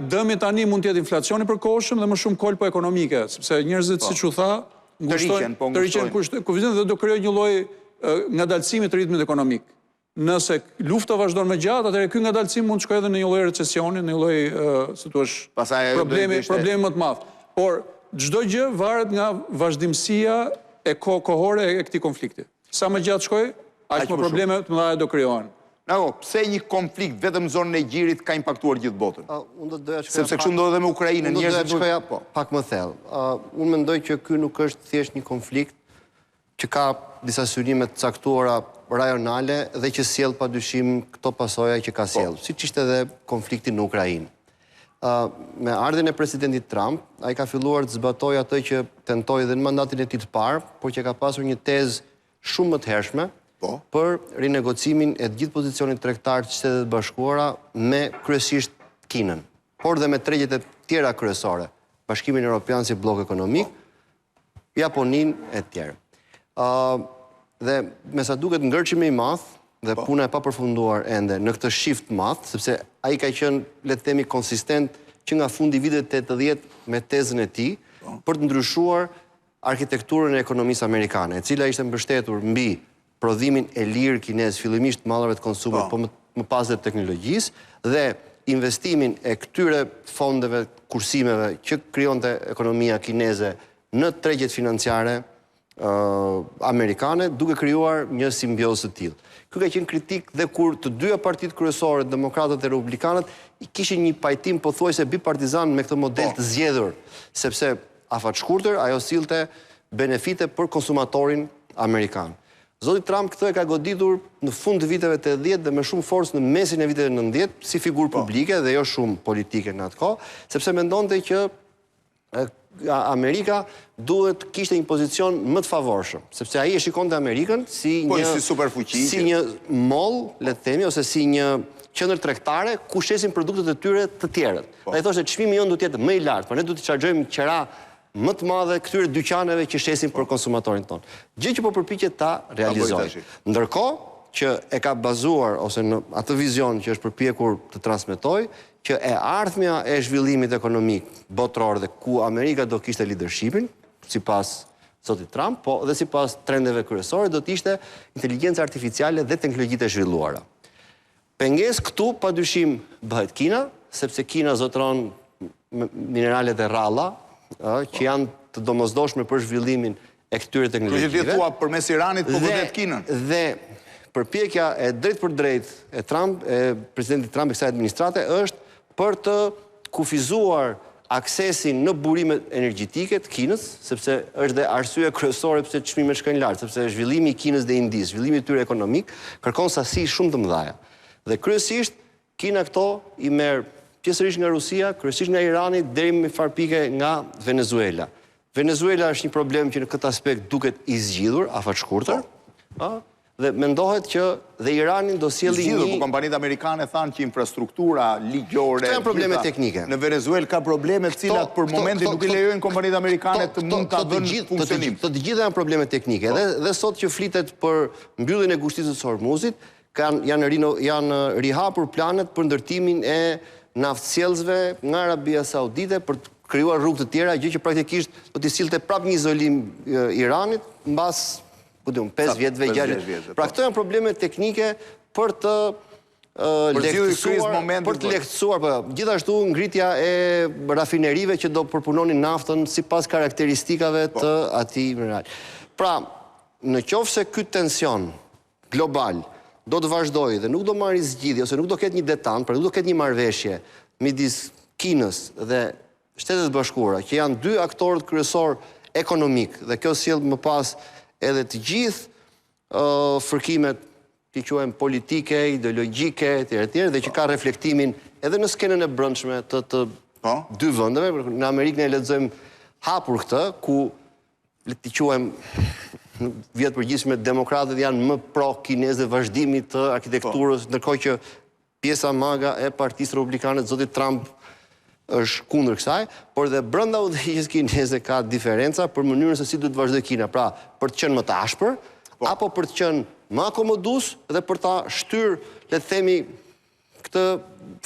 Dëmi tani mund të jetë inflacioni i përkohshëm dhe më shumë kolpa ekonomike, sepse njerëzit siç u tha, ngushtojnë kufizin dhe do krijojë një lloj ngadalësimi të ritmit ekonomik. Nëse lufta vazhdon më gjatë, atëherë ky ngadalësim mund të shkojë edhe në një lloj recesioni, në një lloj, si thua, problemi më të madh. Por çdo gjë varet nga vazhdimësia e kohore e këtij konflikti. Sa më gjatë shkojë, aq më probleme të mëdha do krijohen. Pse një konflikt vetëm në zonën e Gjirit ka impaktuar gjithë botën? Sepse kështu ndodhe dhe me Ukrainën. Unë do doja të shkoja pak më thellë. Unë mendoj që ky nuk është thjesht një konflikt që ka disa synime të caktuara rajonale dhe që sjell padyshim këto pasoja që ka sjell, siç ishte edhe konflikti në Ukrainë. Me ardhen e presidentit Trump, ai ka filluar të zbatojë atë që tentoi edhe në mandatin e tij të parë, por që ka pasur një tezë shumë më të hershme për rinegocimin e gjithë pozicionit tregtar të Shtetet Bashkuara me kryesisht Kinën, por dhe me tregjet e tjera kryesore, Bashkimin Evropian si blok ekonomik, Japoninë e tjerë. Dhe me sa duket ngërçimi i madh dhe puna e papërfunduar ende në këtë shift madh, sepse ai ka qenë, le të themi, konsistent që nga fundi i vitit 80 me tezën e tij për të ndryshuar arkitekturën e ekonomisë amerikane, e cila ishte mbështetur mbi prodhimin e lirë kinez, fillimisht mallrave të konsumit, po më pas dhe teknologjisë, dhe investimin e këtyre fondeve, kursimeve që krijonte ekonomia kineze në tregjet financiare amerikane, duke krijuar një simbiozë të tillë. Ky ka qenë kritik dhe kur të dyja partitë kryesore, demokratët dhe republikanët, kishin një pajtim pothuajse bipartizan me këtë model të zgjedhur, sepse afat shkurtër ajo sillte benefite për konsumatorin amerikan. Zoti Trump këtë e ka goditur në fund të viteve 80 dhe me shumë forcë në mesin e viteve 90 si figurë publike dhe jo shumë politike në atë kohë, sepse mendonte që Amerika duhet kishte një pozicion më të favorshëm, sepse ai e shikonte Amerikën si një moll, le të themi, ose si një qendër tregtare ku shesin produktet e tyre të tjerët. Ai thoshte çmimi jon duhet të jetë më i lartë, por ne duhet të çarxhojmë qira më të madhe këtyre dyqaneve që shesin për konsumatorin tonë. Gjë që po përpiqet ta realizojë. Ndërkohë që e ka bazuar ose në atë vizion që është përpjekur të transmetojë, që e ardhmja e zhvillimit ekonomik botror dhe ku Amerika do kishte leadershipin, sipas zotit Trump, po dhe sipas trendeve kryesore do të ishte inteligjenca artificiale dhe teknologjitë e zhvilluara. Pengesë këtu padyshim bëhet Kina, sepse Kina zotëron mineralet e rralla, që janë të domosdoshme për zhvillimin e këtyre teknologjive. Që ti thua përmes Iranit po godet Kinën. Dhe përpjekja e drejt për drejt e presidentit Trump e kësaj administrate është për të kufizuar aksesin në burimet energjetike të Kinës, sepse është dhe arsye kryesore pse çmimet shkojnë lart, sepse zhvillimi i Kinës dhe Indisë, zhvillimi i tyre ekonomik kërkon sasi shumë të mëdha. Dhe kryesisht Kina këto i merr pjesërisht nga Rusia, kryesisht nga Irani, deri në farpike nga Venezuela. Venezuela është një problem që në këtë aspekt duket i zgjidhur, afat shkurtër, dhe mendohet që dhe Irani do sjellë një... Po kompanitë amerikane thanë që infrastruktura ligjore... Këto janë probleme teknike. Në Venezuela ka probleme të cilat për momentin nuk i lejojnë kompanitë amerikane të mund ta vënë funksionim. Të gjitha janë probleme teknike. Dhe sot që flitet për mbylljen e ngushticës së Hormuzit, janë rihapur planet për ndërtimin e naftsjellësve nga Arabia Saudite për të krijuar rrugë të tjera, gjë që praktikisht do t'i sillte prapë një izolim Iranit mbas 5 vjetëve, 6 vjetëve. Pra këto janë probleme teknike për të lehtësuar, gjithashtu ngritja e rafinerive që do përpunonin naftën sipas karakteristikave të atij mineral. Pra, në qoftë se ky tension global do të vazhdojë dhe nuk do marrë zgjidhje ose nuk do ketë një detant, pra nuk do ketë një marrëveshje midis Kinës dhe Shtetet Bashkuara, që janë dy aktorët kryesor ekonomik, dhe kjo sjell më pas edhe të gjithë fërkimet që quajmë politike, ideologjike, etj., dhe që ka reflektimin edhe në skenën e brendshme të dy vendeve. Në Amerikën e lexojmë hapur këtë, ku le të quajmë vjet përgjithshme demokratët janë më pro-kinez dhe vazhdimit të arkitekturës, ndërkohë që pjesa maga e Partisë Republikane të zotit Trump është kundër kësaj, por dhe brenda udhëheqjes kineze ka diferenca për mënyrën se si duhet të vazhdojë Kina, pra për të qenë më të ashpër, apo për të qenë më akomodues dhe për ta shtyr, le të themi, këtë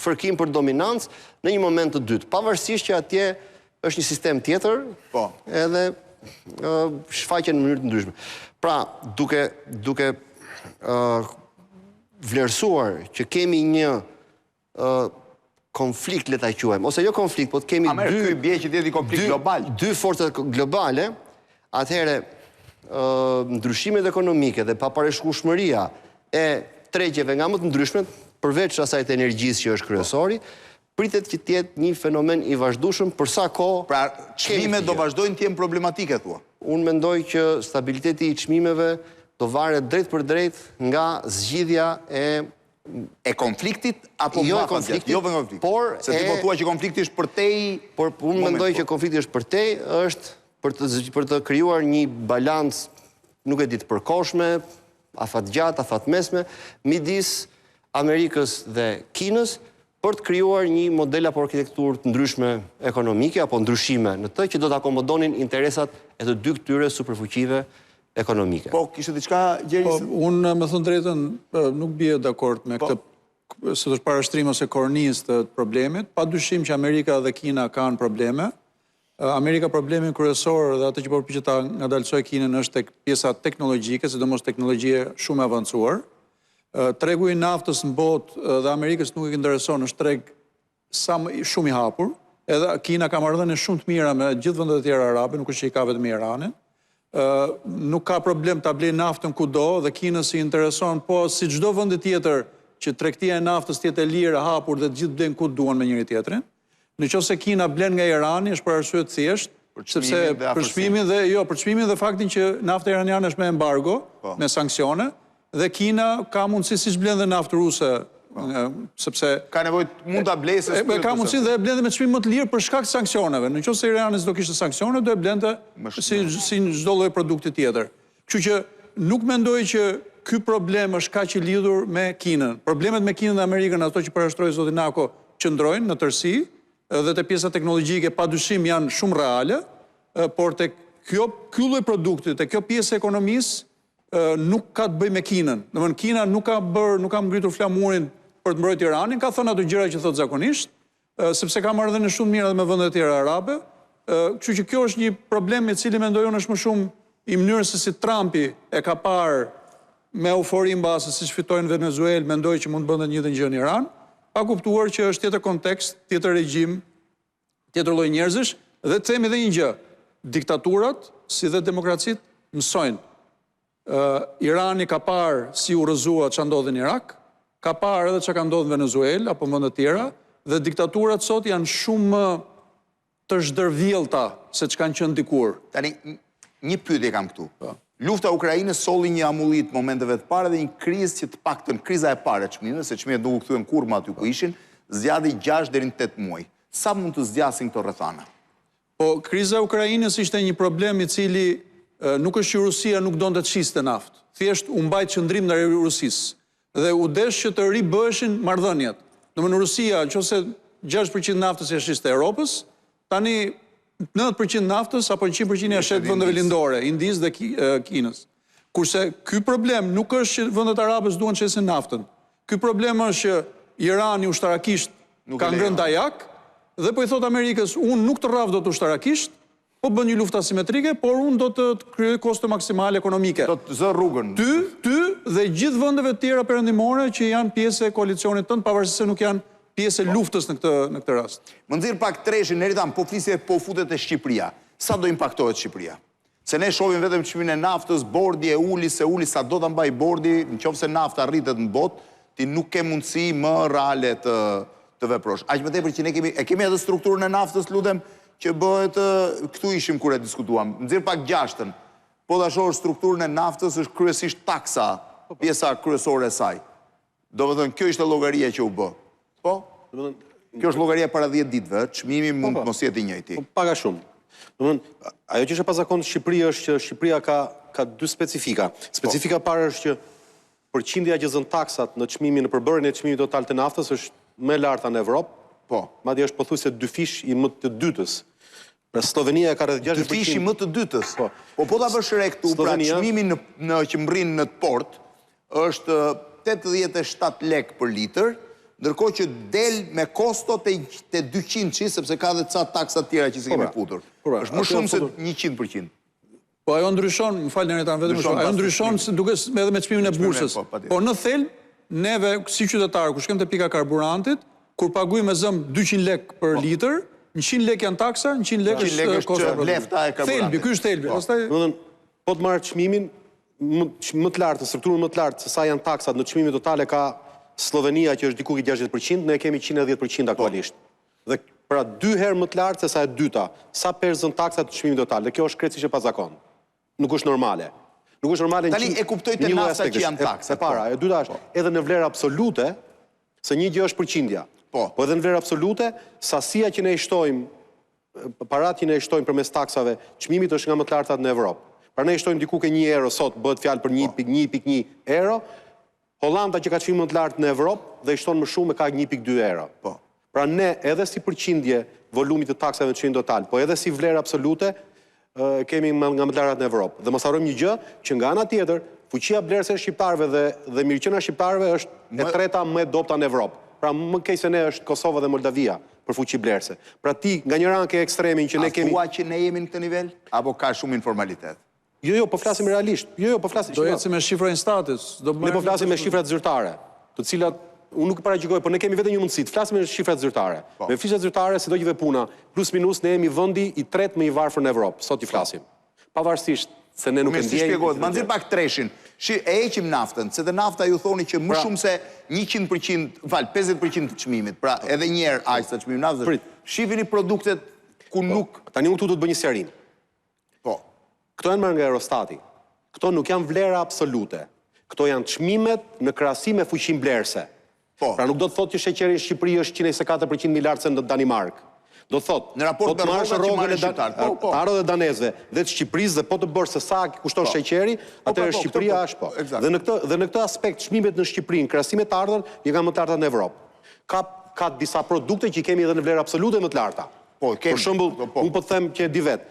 fërkim për dominancë në një moment të dytë, pavarësisht që atje është një sistem tjetër, edhe shfaqen në mënyrë të ndryshme. Pra, duke vlerësuar që kemi një konflikt, le ta quajmë, ose jo konflikt, po të kemi dy forcat globale, atëherë ndryshimet ekonomike dhe papareshkueshmëria e tregjeve nga më të ndryshmet, përveç asaj të energjisë që është kryesori, pritet që të jetë një fenomen i vazhdueshëm për sa kohë. Pra, çmimet do vazhdojnë të jenë problematike, thua? Unë mendoj që stabiliteti i çmimeve do varet drejt për drejt nga zgjidhja e konfliktit apo jo e konfliktit, por se ti po thua që konflikti është përtej. Por unë mendoj që konflikti është përtej, është për të krijuar një balancë, nuk e di, të përkohshme, afatgjatë, afatmesme, midis Amerikës dhe Kinës, për të krijuar një model apo arkitekturë të ndryshme ekonomike apo ndryshime në të që do të akomodonin interesat e të dy këtyre superfuqive ekonomike. Po, kishte diçka Gjeri? Unë, me thënë drejtën, nuk bie dakord me këtë, se të është parashtrim ose kornizë të problemit. Pa dyshim që Amerika dhe Kina kanë probleme. Amerika problemin kryesor dhe atë që përpiqet ta ngadalsoj Kinën është tek pjesa teknologjike, sidomos teknologjie shumë e avancuar. Tregu i naftës në botë dhe Amerikës nuk i intereson, është treg shumë i hapur. Edhe Kina ka marrëdhënie shumë të mira me gjithë vendet e tjera arabe, nuk është që i ka vetëm Iranin. Nuk ka problem ta blejë naftën kudo dhe Kinës i intereson, po si çdo vend tjetër që tregtia e naftës të jetë e lirë, e hapur dhe të gjithë blejnë ku duan me njëri tjetrin. Nëse Kina blen nga Irani është për arsye të thjeshtë, sepse për çmimin dhe faktin që nafta iraniane është me embargo, me sanksione, dhe Kina ka mundësi siç blen dhe naftë ruse, sepse ka nevojë mund ta blejë, ka mundësi dhe e blen dhe me çmim më të lirë për shkak të sanksioneve. Nëse Irani do kishte sanksione, do e blente si çdo lloj produkti tjetër. Kështu që nuk mendoj që ky problem është kaq i lidhur me Kinën. Problemet me Kinën dhe Amerikën, ato që përshtroi zoti Nako, qëndrojnë në tërësi dhe te pjesa teknologjike padyshim janë shumë reale, por tek ky lloj produkti, tek kjo pjesë e ekonomisë nuk ka të bëjë me Kinën. Domethënë Kina nuk ka ngritur flamurin për të mbrojtur Iranin, ka thënë ato gjëra që thot zakonisht, sepse ka marrëdhënie shumë mira me vendet e tjera arabe. Kështu që kjo është një problem i cili mendoj unë është më shumë i mënyrës se si Trumpi e ka parë me eufori mbase siç fitojnë në Venezuelë, mendoj që mund të bënte një gjë në Iran, pa kuptuar që është tjetër kontekst, tjetër regjim, tjetër lloj njerëzish, dhe të themi edhe një gjë, diktaturat si dhe demokracitë mësojnë. Irani ka parë si u rrëzua ç'a ndodhi në Irak, ka parë edhe ç'a ka ndodhur në Venezuelë apo vende të tjera, dhe diktaturat sot janë shumë të zhdërvjellta se ç'kan qenë dikur. Tani një pyetje kam këtu. Lufta Ukrainës solli një amullit momenteve të para dhe një krizë që të paktën kriza e parë e çmimeve, se çmimet nuk u kthyen kurrë më aty ku ishin, zgjati 6 deri në 8 muaj. Sa mund të zgjasin këto rrethana? Po, kriza e Ukrainës ishte një problem i cili nuk është që Rusia nuk donte të shiste naftë. Thjesht u mbajt qëndrim ndaj Rusisë dhe u desh që të ribëheshin marrëdhëniet. Domethënë Rusia, nëse 6% naftës e shiste Europës, tani 90% naftës apo 100% e shet vendeve lindore, Indisë dhe Kinës. Kurse ky problem nuk është që vendet arabe duan të shesin naftën. Ky problem është që Irani ushtarakisht ka ngrënë dajak dhe po i thot Amerikës, unë nuk të rraf dot ushtarakisht, po bën një luftë asimetrike, por unë do të krijoj kosto maksimale ekonomike. Do të zë rrugën. Ty dhe gjithë vendeve të tjera perëndimore që janë pjesë e koalicionit tënd, pavarësisht se nuk janë pjesë e luftës në këtë rast. Më nxirr pak treshin, Neritan, po flisje po futet e Shqipëria. Sa do impaktohet Shqipëria? Se ne shohim vetëm çmimin e naftës, bordi e uli, sa do ta mbaj bordi, nëse nafta rritet në botë, ti nuk ke mundësi më reale të të veprosh. Aq më tepër që ne kemi edhe strukturën e naftës, lutem, që bëhet, këtu ishim kur e diskutuam, nxjerr pak gjashtën. Po ta shohësh strukturën e naftës është kryesisht taksa, pjesa kryesore e saj. Do të thënë, kjo ishte llogaria që u bë. Po? Kjo është llogaria para 10 ditëve, çmimi mund të mos jetë i njëjti. Paga shumë. Domethënë, ajo që është e pazakontë në Shqipëri është që Shqipëria ka dy specifika. Specifika e parë është që përqindja që zën taksat në çmimin, në përbërjen e çmimit total të naftës është më e larta në Evropë. Po. Madje është pothuajse 2 fish i më të dytës. Pra Slovenia ka rreth 60%. 2 fish i më të dytës. Po ta bësh re këtu, pra çmimi në që mbrin në port është 87 lek për litër, ndërkohë që del me kosto të 200, sepse ka dhe ca taksa tjera që si kemi futur. Është më shumë se 100%. Po ajo ndryshon, më falë Netan, vetëm më shumë, ajo ndryshon duke edhe me çmimin e bursës. Po në thelb, neve si qytetarë, kur shkem te pika karburantit, kur paguajmë me zëm 200 lek për litër, 100 lek janë taksa, 100 lek është kosta e lefta e karburantit. Thelbi, ky është thelbi. Domethënë, po të marrë çmimin më të lartë, strukturën më të lartë se sa janë taksat në çmimin total ka Slovenia që është diku i 60%, ne kemi 110% aktualisht. Dhe pra 2 herë më të lartë se sa e dyta, sa perzën taksat të çmimit total. Dhe kjo është krejtësisht e pazakon. Nuk është normale. Nuk është normale. Tani e kuptoj të nafta që janë taksat. E para, e dyta është edhe në vlerë absolute, se një gjë është përqindja. Po edhe në vlerë absolute, sasia që ne i shtojmë, parat që ne i shtojmë përmes taksave, çmimit është nga më të lartat në Evropë. Pra ne i shtojmë diku ke 1 euro, sot bëhet fjalë për 1.1 euro, Holanda që ka çmim më të lartë në Evropë dhe i shton më shumë ka 1.2 euro. Po. Pra ne edhe si përqindje volumit të taksave në çmim total, po edhe si vlerë absolute kemi nga më të lartat në Evropë. Dhe mos harrojmë një gjë që nga ana tjetër, fuqia blerëse e shqiptarëve dhe mirëqenia e shqiptarëve është e treta më e dobta në Evropë. Pra më keq se ne është Kosova dhe Moldavia për fuqi blerëse. Pra ti nga një ran ke ekstremin që ne kemi. A thua që ne jemi në këtë nivel apo ka shumë informalitet? Jo, po flasim realisht. Jo, po flasim. Do ecim me shifra instatis. Ne po flasim me shifrat zyrtare, të cilat unë nuk paraqitoj, por ne kemi vetëm një mundësi, të flasim me shifrat zyrtare. Me shifrat zyrtare se do që puna, plus minus ne jemi vendi i tretë më i varfër në Evropë, sot i flasim. Pavarësisht se ne nuk e ndjejmë. Ma nxjerr pak treshin. E heqim naftën, se dhe nafta ju thoni që më shumë se 100%, 50% të çmimit. Pra edhe një herë aq sa çmimi naftës. Shifini produktet ku nuk tani unë këtu do të bëj një sqarim. Këto janë marrë nga Eurostati. Këto nuk janë vlera absolute. Këto janë çmimet në krahasim me fuqinë blerëse. Pra nuk do të thotë që sheqeri në Shqipëri është 124% më i lartë se në Danimark. Do të thotë në raport me rrogën e shqiptarëve, arë dhe danezëve dhe të Shqipërisë dhe po të bërë se sa kushton sheqeri, atëherë Shqipëria është po. Dhe në këtë aspekt çmimet në Shqipëri në krahasim me të ardhurën janë më të larta në Evropë. Ka disa produkte që kemi edhe në vlerë absolute më të larta. Për shembull, unë po të them që e di vetë.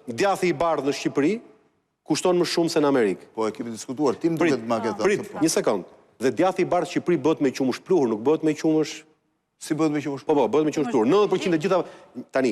Djathi i bardhë në Shqipëri kushton më shumë se në Amerikë. Po e kemi diskutuar, tim duhet ma këtë. Prit, një sekond. Dhe djathi i bardhë në Shqipëri bëhet me qumësh pluhur, nuk bëhet me qumësh. Si bëhet me qumësh? Po, bëhet me qumësh pluhur. 90% e gjitha tani.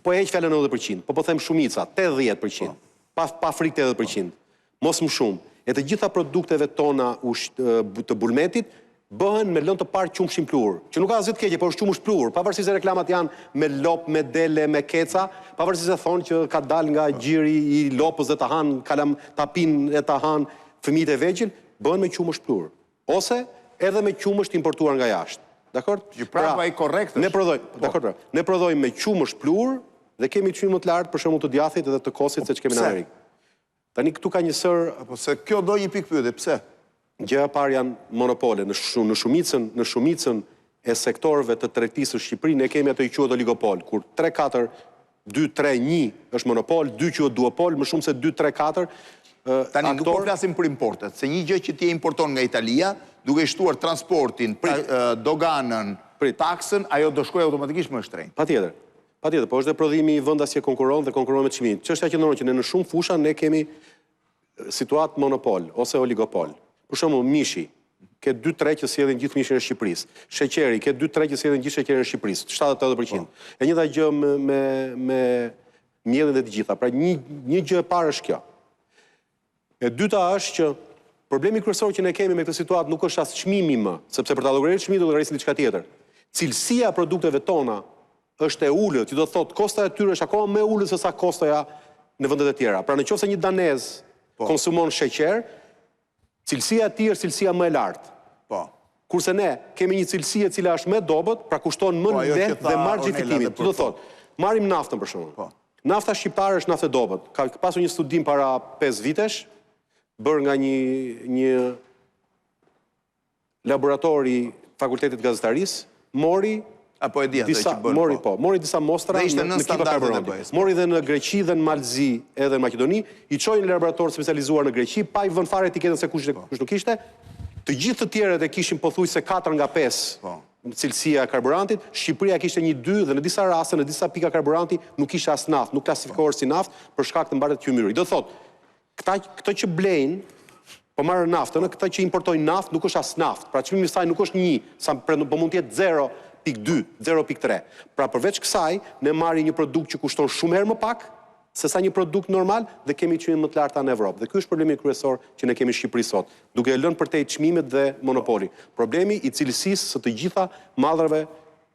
Po e heq fjalën 90%, po them shumica, 80%. Pa frikë 80%. Mos më shumë. E të gjitha produkteve tona të bulmetit bëhen me lënë të parë qumshin pluhur, që nuk ka asgjë të keqe, por është qumësh pluhur, pavarësisht se reklamat janë me lop, me dele, me keca, pavarësisht se thonë që ka dal nga gjiri i lopës dhe ta han, tapin e ta han fëmijët e vegjël, bëhen me qumësh pluhur, ose edhe me qumësh të importuar nga jashtë. Dakor? Pra ai korrekt është. Ne prodhojmë me qumësh pluhur dhe kemi çmim më të lartë për shembull të djathit edhe të kosit se ç'kemi në Amerikë. Tani këtu ka një sër, apo se kjo do një pikë pyetje, pse? Gjëja e parë janë monopole. Në shumicën e sektorëve të tregtisë së Shqipërisë ne kemi ato i quhet oligopol, kur 3-4, 2-3-1 është monopol, 2 quhet duopol, më shumë se 2-3-4. Tani nuk po flasim për importet, se një gjë që ti e importon nga Italia, duke shtuar transportin, doganën, taksën, ajo do shkojë automatikisht më shtrenjtë. Patjetër, po është dhe prodhimi i vendas që konkuron dhe konkuron me çmimin. Çështja që ndodh që ne në shumë fusha ne kemi situatë monopol ose oligopol. Për shembull, mishi, ke 2-3 që sjellin gjithë mishin e Shqipërisë. Sheqeri, ke 2-3 që sjellin gjithë sheqerin e Shqipërisë, 70-80%. E njëjta gjë me mielin dhe të gjitha. Pra një gjë e parë është kjo. E dyta është që problemi kryesor që ne kemi me këtë situatë nuk është as çmimi më, sepse për ta llogaritur çmimin do llogarisim diçka tjetër. Cilësia e produkteve tona është e ulët, që do të thotë kosta e tyre është akoma më e ulët se sa kostoja në vendet e tjera. Pra nëse një danez konsumon sheqer, cilësia e tij është cilësia më e lartë. Po. Kurse ne kemi një cilësi e cila është më dobët, pra kushton më lehtë dhe margji fitimit. Do thotë, marrim naftën për shembull. Nafta shqiptare është naftë e dobët. Ka pasur një studim para 5 vitesh, bërë nga një laboratori Fakultetit Gazetarisë, mori Apo e di atë që bën. Mori disa mostra në kipa karburanti. Mori dhe në Greqi dhe në Malzi edhe në Maqedoni, i çoi në laborator specializuar në Greqi, pa i vënë fare etiketën se kush nuk ishte. Të gjithë të tjerët e kishin pothuajse 4 nga 5 cilësia e karburantit, Shqipëria kishte 1-2 dhe në disa raste, në disa pika karburanti nuk kishte as naftë, nuk klasifikohej si naftë për shkak të mbartet qymyri. Do thotë, këto që blejnë, po marrën naftën, këta që importojnë naftë nuk është as naftë. Pra çmimi i saj nuk është 1, po mund të jetë 0.2, 0.3. Pra përveç kësaj, ne marrim një produkt që kushton shumë herë më pak se sa një produkt normal dhe kemi çmime më të larta në Evropë. Dhe ky është problemi kryesor që ne kemi në Shqipëri sot, duke e lënë përtej çmimet dhe monopoli. Problemi i cilësisë së të gjitha mallrave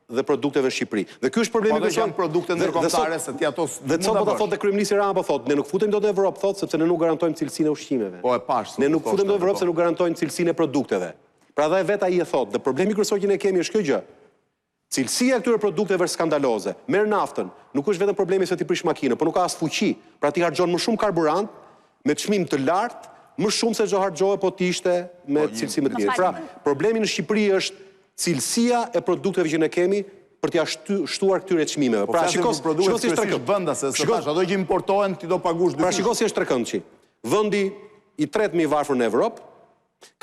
dhe produkteve në Shqipëri. Dhe ky është problemi që janë produkte ndërkombëtare se ti ato dhe çfarë po ta thotë kryeministri Rama po thotë, ne nuk futemi dot në Evropë thotë sepse ne nuk garantojmë cilësinë e ushqimeve. Po e pash. Ne nuk futemi dot në Evropë se nuk garantojmë cilësinë e produkteve. Prandaj vetë ai e thotë, dhe problemi kryesor që ne kemi është kjo gjë. Cilësia e këtyre produkteve është skandaloze. Merr naftën, nuk është vetëm problemi se ti prish makinën, por nuk ka as fuqi. Pra ti harxhon më shumë karburant me çmim të lartë, më shumë se çdo harxhoje po ti ishte me cilësi më të mirë. Pra, problemi në Shqipëri është cilësia e produkteve që ne kemi për t'ia shtuar këtyre çmimeve. Pra shikoj si është trekënd vendase, se tash ato që importohen ti do paguash 2. Pra shikoj si është trekëndçi. Vendi i tretë më i varfër në Evropë,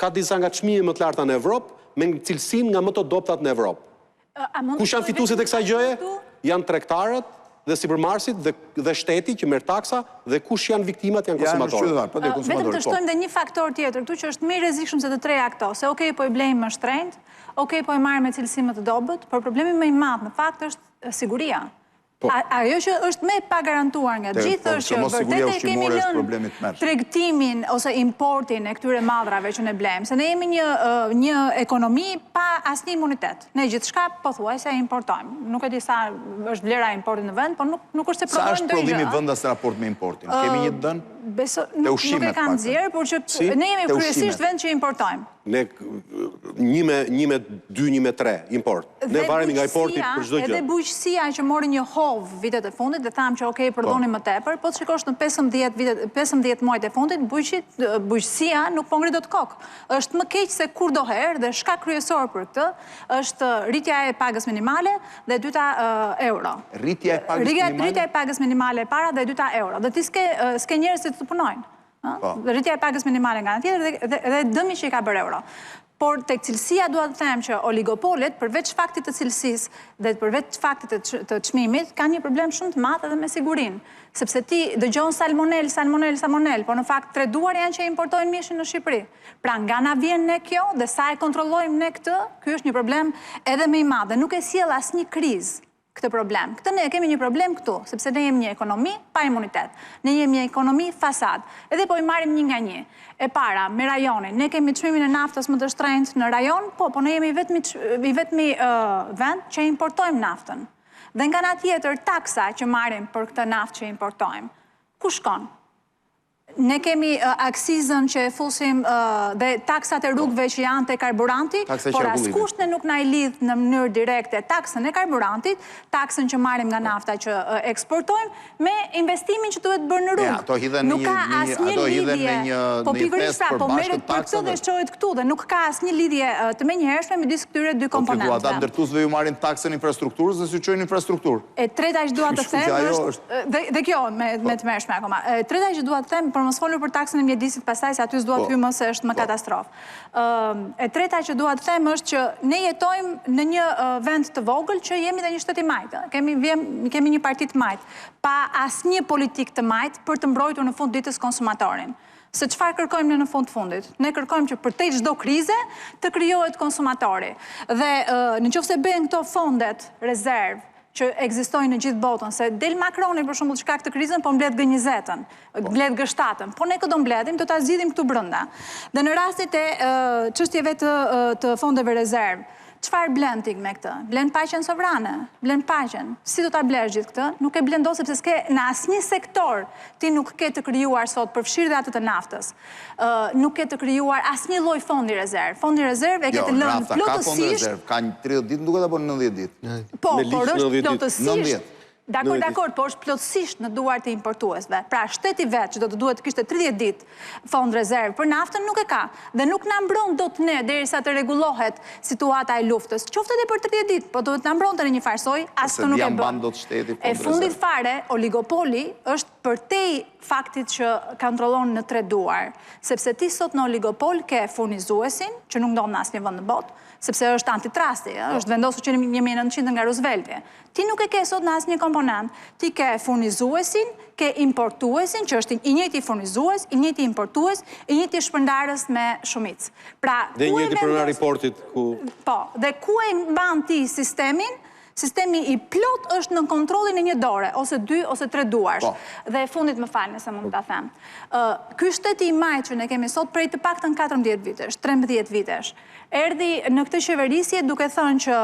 ka disa nga çmimet më të larta në Evropë, me cilësinë nga më të dobtat në Evropë. Kush janë fituesit e kësaj gjëje? Janë tregtarët dhe sipërmarrësit dhe shteti që merr taksa dhe kush janë viktimat janë konsumatorët. Vetëm të shtojmë dhe një faktor tjetër këtu që është më i rrezikshëm se të treja këto, se okay po i blejmë më shtrenjtë, okay po i marrim me cilësi më të dobët, por problemi më i madh në fakt është siguria. Ajo që është me pagarantuar nga gjithë është që vërtet e kemi lënë tregtimin ose importin e këtyre mallrave që ne blejmë, se ne jemi një ekonomi pa asnjë imunitet. Ne gjithçka pothuajse e importojmë. Nuk e di sa është vlera e importit në vend, por nuk është se prodhojmë ndonjë gjë. Sa është prodhimi vendas raport me importin? Kemi një dën? Nuk e kam nxjerr, por që ne jemi kryesisht vend që importojmë. Ne 1 me 2, 1 me 3 import. Ne varemi nga importi për çdo gjë. Edhe bujqësia që mori një hov vitet e fundit dhe thamë që okay, përdonim më tepër, po të shikosh në 15 muajt e fundit, bujqësia nuk po ngri dot kokë. Është më keq se kurdoherë dhe shkak kryesor për këtë është rritja e pagës minimale dhe e dyta euro. Rritja e pagës minimale e para dhe e dyta euro. Dhe ti s'ke njerëz që të punojnë. Rritja e pagës minimale nga ana tjetër dhe dëmi që i ka bërë euro. Por tek cilësia dua të them që oligopolet, përveç faktit të cilësisë dhe përveç faktit të çmimit, kanë një problem shumë të madh edhe me sigurinë. Sepse ti dëgjon salmonel, por në fakt 3 duar janë që importojnë mishin në Shqipëri. Pra nga na vjen ne kjo dhe sa e kontrollojmë ne këtë, ky është një problem edhe më i madh dhe nuk e sjell asnjë krizë këtë problem. Këtë ne kemi një problem këtu, sepse ne jemi një ekonomi pa imunitet. Ne jemi një ekonomi fasad. Edhe po i marrim një nga një. E para, me rajonin. Ne kemi çmimin e naftës më të shtrenjtë në rajon, po ne jemi i vetmi vend që importojmë naftën. Dhe nga ana tjetër, taksa që marrim për këtë naftë që importojmë. Ku shkon? Ne kemi aksizën që e fusim dhe taksat e rrugëve që janë te karburanti, por askush nuk na i lidh në mënyrë direkte taksën e karburantit, taksën që marrim nga nafta që eksportojmë me investimin që duhet bërë në rrugë. Nuk ka asnjë lidhje. Po pikërisht po merret për këtë dhe shqohet këtu dhe nuk ka asnjë lidhje të menjëhershme midis këtyre dy komponenteve. Ata ndërtuesve ju marrin taksën infrastrukturës dhe si çojnë infrastrukturë. E treta që dua të them është dhe kjo me të mërshme akoma. E treta që dua të them mos folur për taksën e mjedisit pastaj se aty s'dua të hyj më se është më katastrofë. E treta që dua të them është që ne jetojmë në një vend të vogël që jemi dhe një shtet i majtë. Kemi një parti të majtë, pa asnjë politikë të majtë për të mbrojtur në fund ditës konsumatorin. Se çfarë kërkojmë në fund fundit? Ne kërkojmë që përtej çdo krize të krijohet konsumatori. Dhe nëse bëhen këto fondet rezervë që ekzistojnë në gjithë botën, se del Macroni për shembull shkak të krizën, po mbledh G20-ën, mbledh G7-ën. Po ne do mbledhim, do ta zgjidhim këtu brenda. Dhe në rastit e çështjeve të fondeve rezervë, Çfarë blen ti me këtë? Blen paqen sovrane, blen paqen. Si do ta blesh gjithë këtë? Nuk e blen dot sepse s'ke në asnjë sektor ti nuk ke të krijuar sot përfshirë dhe atë të naftës. Nuk ke të krijuar asnjë lloj fondi rezerv. Fondi rezerv e ke të lënë Rafta, ka fondi plotësisht. rezerv, ka 30 ditë, nuk duket apo 90 ditë. Po, Me por ligj është 90 ditë. plotësisht. Dakor, po është plotësisht në duart e importuesve. Pra, shteti vetë që do të duhet të kishte 30 ditë fond rezerv për naftën nuk e ka. Dhe nuk na mbron dot ne derisa të rregullohet situata e luftës. Qoftë edhe për 30 ditë, po do të na mbronte në një farsoj, as të nuk e bën. Dot shteti fond E fundit rezerv. fare, oligopoli është përtej faktit që kontrollon në 3 duar. Sepse ti sot në oligopol ke furnizuesin, që nuk ndodh në asnjë vend në botë, sepse është antitrusti, është vendosur që në 1900 nga Roosevelti. Ti nuk e ke sot në asnjë komponent. Ti ke furnizuesin, ke importuesin, që është i njëjti furnizues, i njëjti importues, i njëjti shpërndarës me shumicë. Pra, Dhe ku e njëti pronar vendos- riportit ku... Po, dhe ku e mban ti sistemin? Sistemi i plot është në kontrollin e një dore, ose 2 ose 3 duarsh. Po. Dhe e fundit më falë nëse mund ta them. Ky shteti i majtë që ne kemi sot prej të paktën 14 vitesh, 13 vitesh, erdhi në këtë qeverisje duke thënë që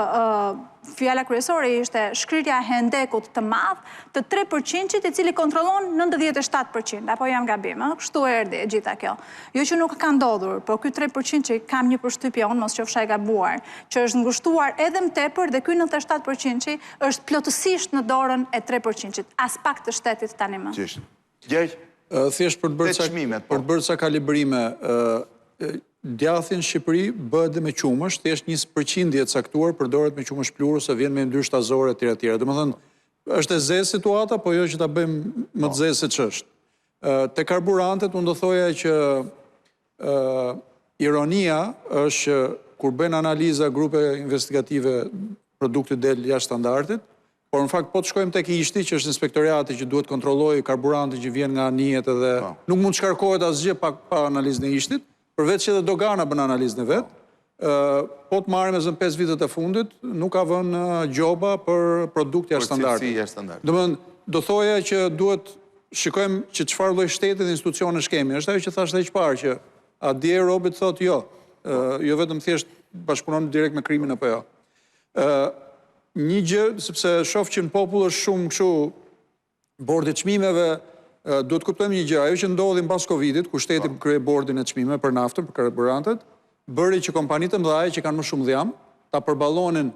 fjala kryesore ishte shkrirja e hendekut të madh të 3%-it i cili kontrollon 97%, apo jam gabim, kështu erdhi e gjitha kjo. Jo që nuk ka ndodhur, por ky 3% që kam një përshtypje unë, mos qofsha e gabuar, që është ngushtuar edhe më tepër dhe ky 97% është plotësisht në dorën e 3%-it, as pak të shtetit tani më. Qështë? Gjergj? Thjesht për çmimet, po. të bërë ca kalibrime, djathi në Shqipëri bëhet dhe me qumësh, thjesht 20% e caktuar përdoret me qumësh plur ose vjen me ndrysh shtazore etj etj. Domethënë, është e zezë situata, po jo që ta bëjmë më të zezë se ç'është. Te karburantet unë do thoja që ironia është kur bën analiza grupe investigative produkti del jashtë standardit, por në fakt po të shkojmë tek ishti që është inspektoriati që duhet kontrollojë karburantin që vjen nga anijet edhe nuk mund të shkarkohet asgjë pa analizën e ishtit, përveç që edhe dogana bën analizën e vet. Po të marrim edhe 5 vitet e fundit, nuk ka vënë gjoba për produkt jashtë standardit. cilësi jashtë standardit. Domethënë, do thoja që duhet shikojmë që çfarë lloj shteti dhe institucionesh kemi. Është ajo që thash edhe çfarë që a dje Robit thotë jo. Jo vetëm thjesht bashkëpunon direkt me krimin apo jo. Një gjë, sepse shoh që në popull është shumë kështu bordi çmimeve, duhet kuptojmë një gjë, ajo që ndodhi mbas Covidit, ku shteti krijoi bordin e çmimeve për naftën, për karburantet, bëri që kompanitë e mëdha që kanë më shumë dhjam, ta përballonin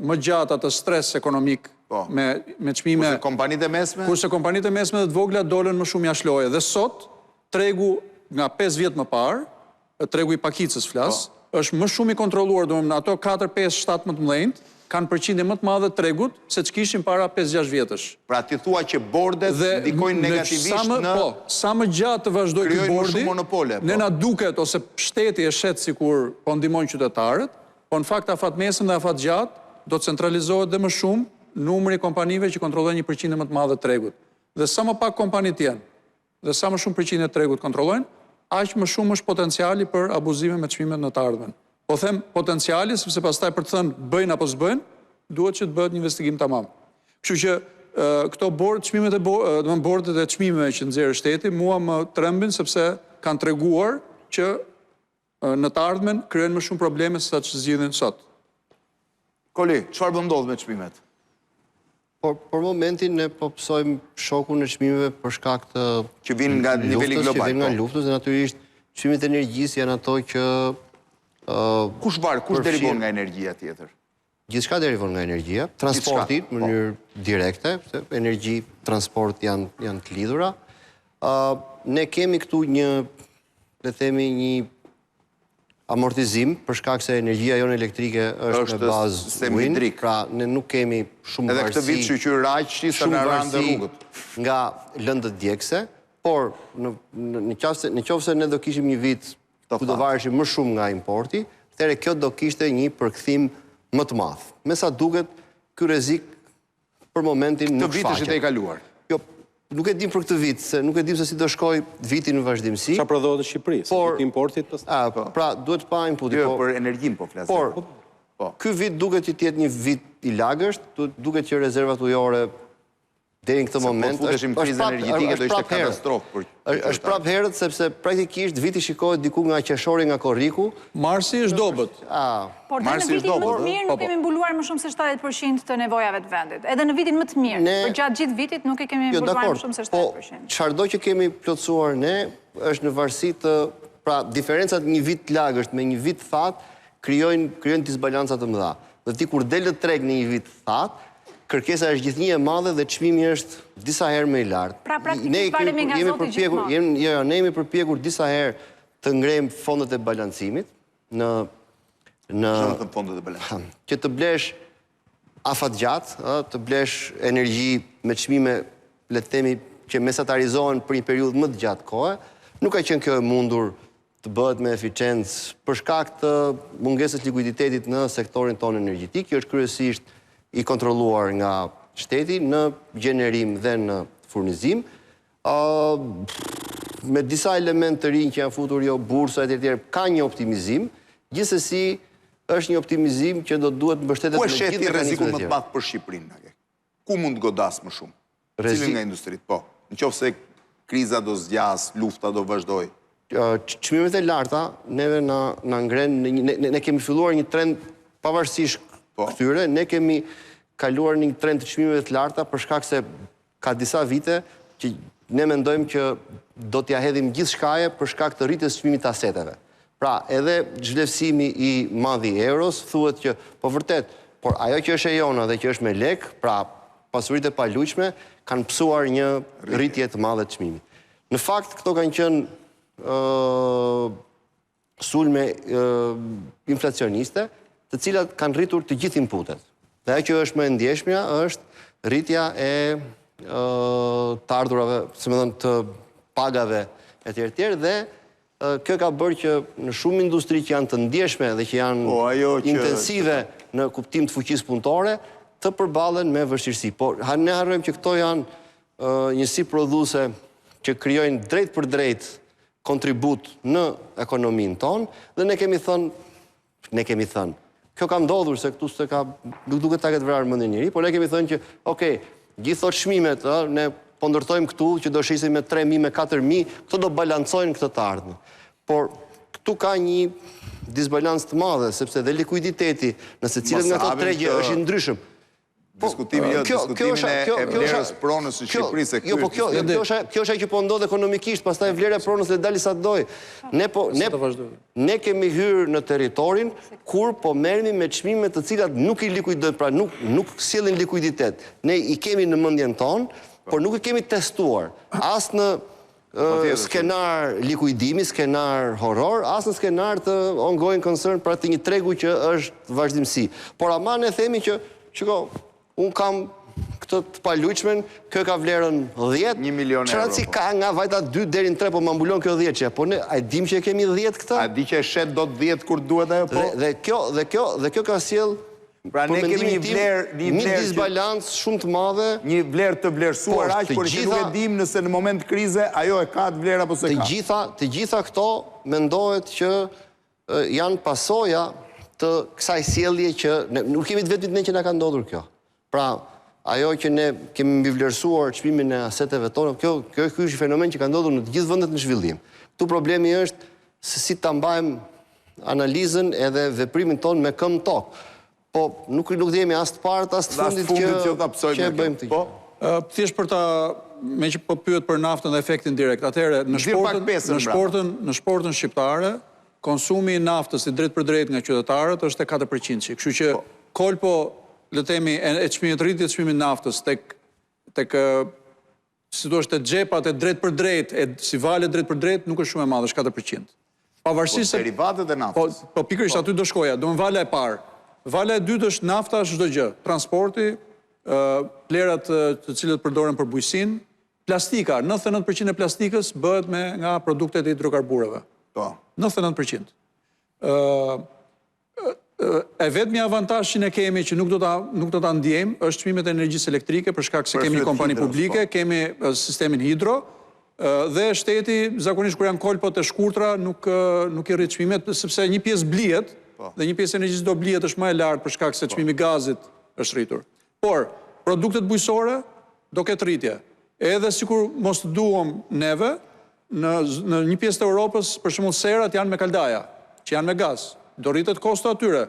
më gjatë atë stres ekonomik me çmime. Kurse kompanitë e mesme? Kurse kompanitë e mesme dhe të vogla dolën më shumë jashtë loje. Dhe sot, tregu nga 5 vjet më parë, tregu i pakicës flas, është më shumë i kontrolluar, domethënë ato 4, 5, 7 më të mëdhenjt kanë përqindje më të madhe tregut se ç'kishin para 5-6 vjetësh. Pra ti thua që bordet ndikojnë negativisht në... Po, sa më gjatë të vazhdoj ky bordi, shumë monopole, ne na duket ose shteti e shet sikur po ndihmojnë qytetarët, po në fakt afat mesëm dhe afat gjatë do të centralizohet dhe më shumë numri i kompanive që kontrollojnë një përqindje më të madhe të tregut. Dhe sa më pak kompani të jenë, dhe sa më shumë përqindje të tregut kontrollojnë, aq më shumë është potenciali për abuzime me çmimet në të ardhmen. Po them potenciali, sepse pastaj për të thënë bëjnë apo s'bëjnë, duhet që të bëhet një investigim tamam. Kështu që këto bordet e çmimeve që nxjerr shteti, mua më trembin sepse kanë treguar që në të ardhmen krijojnë më shumë probleme se sa që zgjidhin sot. Koli, çfarë do ndodh me çmimet? Por momentin ne po psojmë shokun e çmimeve për shkak të që vinë nga niveli global. Që vinë nga luftës dhe natyrisht çmimet e energjisë janë ato që kush derivon nga energjia tjetër? Gjithçka derivon nga energjia, transporti në mënyrë direkte, se energji, transport janë të lidhura. Ne kemi këtu një, le themi, një amortizim për shkak se energjia jonë elektrike është në bazë wind, pra ne nuk kemi shumë varësi. Edhe këtë vit shqyr Raqi sa në randë rrugët. Nga lëndët djegëse, por në qoftë se ne do kishim një vit ku do vareshim më shumë nga importi, atëherë kjo do kishte një përkthim më të madh. Me sa duket, ky rrezik për momentin nuk shfaqet. Të vitit që i kaluar. Jo, nuk e dim për këtë vit, se nuk e dim se si do shkoj viti në vazhdimsi. Çfarë prodhohet në Shqipëri? Por importit pra duhet pa inputi. Jo, për energjin po flas. Por ky vit duket që të jetë një vit i lagësht, duket që rezervat ujore deri në këtë moment Po futeshim krizën energjetike do ishte katastrofë. Është prapë herët sepse praktikisht viti shikohet diku nga qershori nga korriku. Marsi është dobët. Por dhe në vitin më të mirë nuk kemi mbuluar më shumë se 70% të nevojave të vendit. Edhe në vitin më të mirë, për gjatë gjithë vitit nuk i kemi mbuluar më shumë se 70%. Çfarëdo që kemi plotësuar ne është në varësi të, pra diferencat një vit lagësht me një vit thatë krijojnë disbalanca të mëdha. Dhe ti kur delët treg në një vit thatë, kërkesa është gjithnjë e madhe dhe çmimi është disa herë më i lartë. Pra praktikisht valemi nga zoti gjithmonë. Ne jemi përpjekur disa herë të ngrejmë fondet e balancimit në fondet e balancimit. Që të blesh afatgjat, të blesh energji me çmime, le të themi, që mesatarizohen për një periudhë më të gjatë kohe, nuk ka qenë kjo e mundur të bëhet me eficiencë për shkak të mungesës likuiditetit në sektorin tonë energjetik. Kjo është kryesisht i kontrolluar nga shteti në gjenerim dhe në furnizim. Me disa element të rinj që janë futur bursa e tjerë, ka një optimizim, gjithsesi është një optimizim që do duhet mbështetet Ku në e gjithë sheti rrezikun më të tjerë. madh për Shqipërinë? Ku mund të godas më shumë? Cilin nga industritë? Po, nëse kriza do zgjas, lufta do vazhdoj. Çmimet e larta neve na ngren, ne kemi filluar një trend pavarësisht këtyre, ne kemi kaluar një trend të çmimeve të larta për shkak se ka disa vite që ne mendojmë që do t'ja hedhim gjithë shkaje për shkak të rritjes së çmimit të aseteve. Pra, edhe zhvlerësimi i madh i euros thuhet që po vërtet, por ajo që është e jona dhe që është me lek, pra pasuritë e paluajtshme kanë psuar një rritje të madhe të çmimit. Në fakt këto kanë qenë sulme inflacioniste, të cilat kanë rritur të gjithë inputet. Dhe ajo që është më e ndjeshmja është rritja e të ardhurave, të pagave e tjerë, dhe kjo ka bërë që në shumë industri që janë të ndjeshme dhe që janë intensive në kuptim të fuqisë punëtore, të përballen me vështirësi. Por ne harrojmë që këto janë njësi prodhuese që krijojnë drejt për drejt kontribut në ekonominë tonë, dhe ne kemi thënë, kjo ka ndodhur se këtu s'e ka, nuk duket ta ketë vrarë mendjen njëri, por ne kemi thënë që, okay, gjithë çmimet, ne po ndërtojmë këtu që do shisim me 3.000, me 4.000, këto do balancojnë këtë të ardhmen. Por këtu ka një disbalancë të madhe, sepse dhe likuiditeti në secilin nga këto tregje është i ndryshëm. Diskutimin e vlerës pronës në Shqipëri se kjo është ajo që po ndodh ekonomikisht, pastaj vlera e pronës le dali sa doj. Ne kemi hyrë në territorin kur po merremi me çmime të cilat nuk i likuidojnë, pra nuk sjellin likuiditet. Ne i kemi në mendjen tonë, por nuk i kemi testuar as në skenar likuidimi, skenar horror, as në skenar të ongoing concern, pra të një tregu që është vazhdimsi. Por ama ne themi që, shiko, unë kam këtë të paluajtshmen, kjo ka vlerën 10, 1 milion euro. Çfarë ka nga vajta 2 deri në 3, po më mbulon kjo 10 që, po ne a dim që kemi 10 këtë? A di që e shet do të 10 kur duhet ajo po? Dhe kjo ka sjell, pra ne kemi një disbalancë shumë të madhe, një vlerë të vlerësuar aq, por që nuk e dim nëse në moment krize ajo e ka të vlerë apo se ka. Të gjitha këto mendohet që janë pasoja të kësaj sjellje që nuk kemi të vetmit ne që na ka ndodhur kjo. Pra, ajo që ne kemi mbivlerësuar çmimin e aseteve tonë, kjo është një fenomen që ka ndodhur në të gjithë vendet në zhvillim. Këtu problemi është se si ta mbajmë analizën edhe veprimin tonë me këmbë tokë. Po nuk jemi as të parët, as të fundit që e bëjmë të. Thjesht për ta, me që po pyet për naftën dhe efektin direkt, atëherë në shportën shqiptare, konsumi i naftës i drejt për drejt nga qytetarët është e 4%. Kështu që kolpo le të themi e çmimit rritjes çmimit naftës tek si thua të xhepat e drejt për drejt, si vale drejt për drejt nuk është shumë e madhe, është 4%. Pavarësisht se derivatet e naftës. Po pikërisht aty do shkoja, do në vala e parë. Vala e dytë është nafta, është çdo gjë, transporti, plerat të cilët përdoren për bujqësinë, plastika, 99% e plastikës bëhet nga produktet e hidrokarbureve. Po. 99%. E vetmi avantazh që ne kemi që nuk do ta ndjejmë është çmimet e energjisë elektrike për shkak se kemi një kompani publike, kemi sistemin hidro dhe shteti zakonisht kur janë kolpot e shkurtra nuk i rrit çmimet sepse një pjesë blihet dhe një pjesë e energjisë do blihet është më e lartë për shkak se çmimi i gazit është rritur. Por produktet bujqësore do ketë rritje. Edhe sikur mos të duam neve, në një pjesë të Europës, për shembull serat janë me kaldaja, që janë me gaz. Do rritet kosto atyre.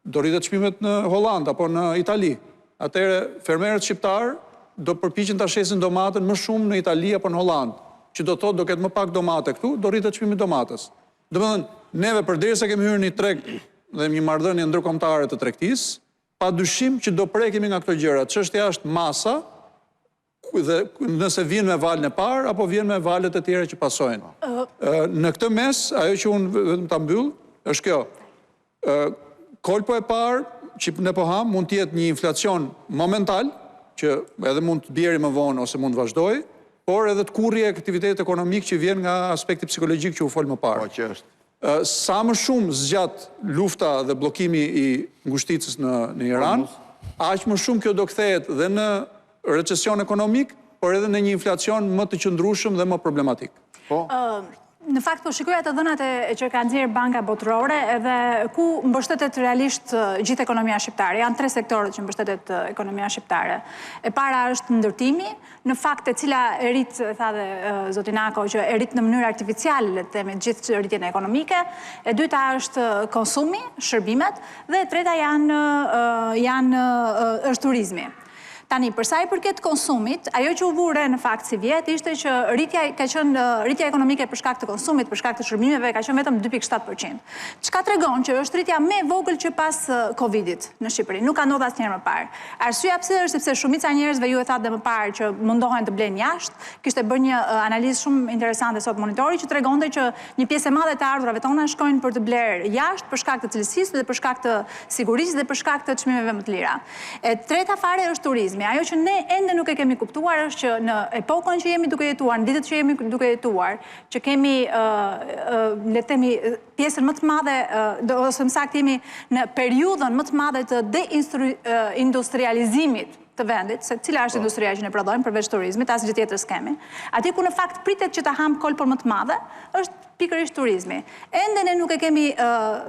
Do rritet çmimet në Holland apo në Itali. Atëherë fermerët shqiptar do përpiqen ta shesin domatën më shumë në Itali apo në Holland, që do thotë do ketë më pak domate këtu, do rritet çmimi i domates. Domethënë, neve përderisa kemi hyrë në një treg dhe një marrëdhënie ndërkombëtare të tregtisë, padyshim që do prekemi nga këto gjëra. Çështja është masa, dhe nëse vjen me valën e parë apo vjen me valët e tjera që pasojnë. Në këtë mes, ajo që unë vetëm ta mbyll, është kjo. Kolpo e parë që ne po ham mund të jetë një inflacion momental, që edhe mund të bjerë më vonë ose mund të vazhdojë, por edhe të kurrë aktivitetit ekonomik që vjen nga aspekti psikologjik që u fol më parë. Po që është. Sa më shumë zgjat lufta dhe bllokimi i ngushticës në Iran, aq më shumë kjo do kthehet dhe në recesion ekonomik, por edhe në një inflacion më të qëndrueshëm dhe më problematik. Po? Në fakt, po shikoja të dhënat që ka nxjerrë Banka Botërore, edhe ku mbështetet realisht gjithë ekonomia shqiptare. Janë 3 sektorët që mbështetet ekonomia shqiptare. E para është ndërtimi, në fakt e cila e rrit, tha dhe zoti Nako, që e rrit në mënyrë artificiale, le të themi, gjithë rritjen ekonomike. E dyta është konsumi, shërbimet, dhe e treta është turizmi. Tani, përsa i përket konsumit, ajo që u vure në fakt si vjet ishte që rritja ekonomike për shkak të konsumit, për shkak të shërbimeve, ka qenë vetëm 2.7%. Çka tregon që është rritja më e vogël që pas Covidit në Shqipëri. Nuk ka ndodhur asnjëherë më parë. Arsyeja pse është sepse shumica e njerëzve, ju e thatë më parë, që mundohen të blenë jashtë, kishte bërë një analizë shumë interesante sot Monitori që tregonte që një pjesë e madhe të ardhurave tona shkojnë për të blerë jashtë për shkak të cilësisë dhe për shkak të sigurisë dhe për shkak të çmimeve më të lira. E treta fare është turizmi. Ajo që ne ende nuk e kemi kuptuar është që në epokën që jemi duke jetuar, në ditët që jemi duke jetuar, që kemi, le të themi, pjesën më të madhe, ose më saktë jemi në periudhën më të madhe të deindustrializimit të vendit, se cila është industria që ne prodhojmë përveç turizmit, asgjë tjetër s'kemi. Aty ku në fakt pritet që ta ham kolpën më të madhe, është pikërisht turizmi. Ende ne nuk e kemi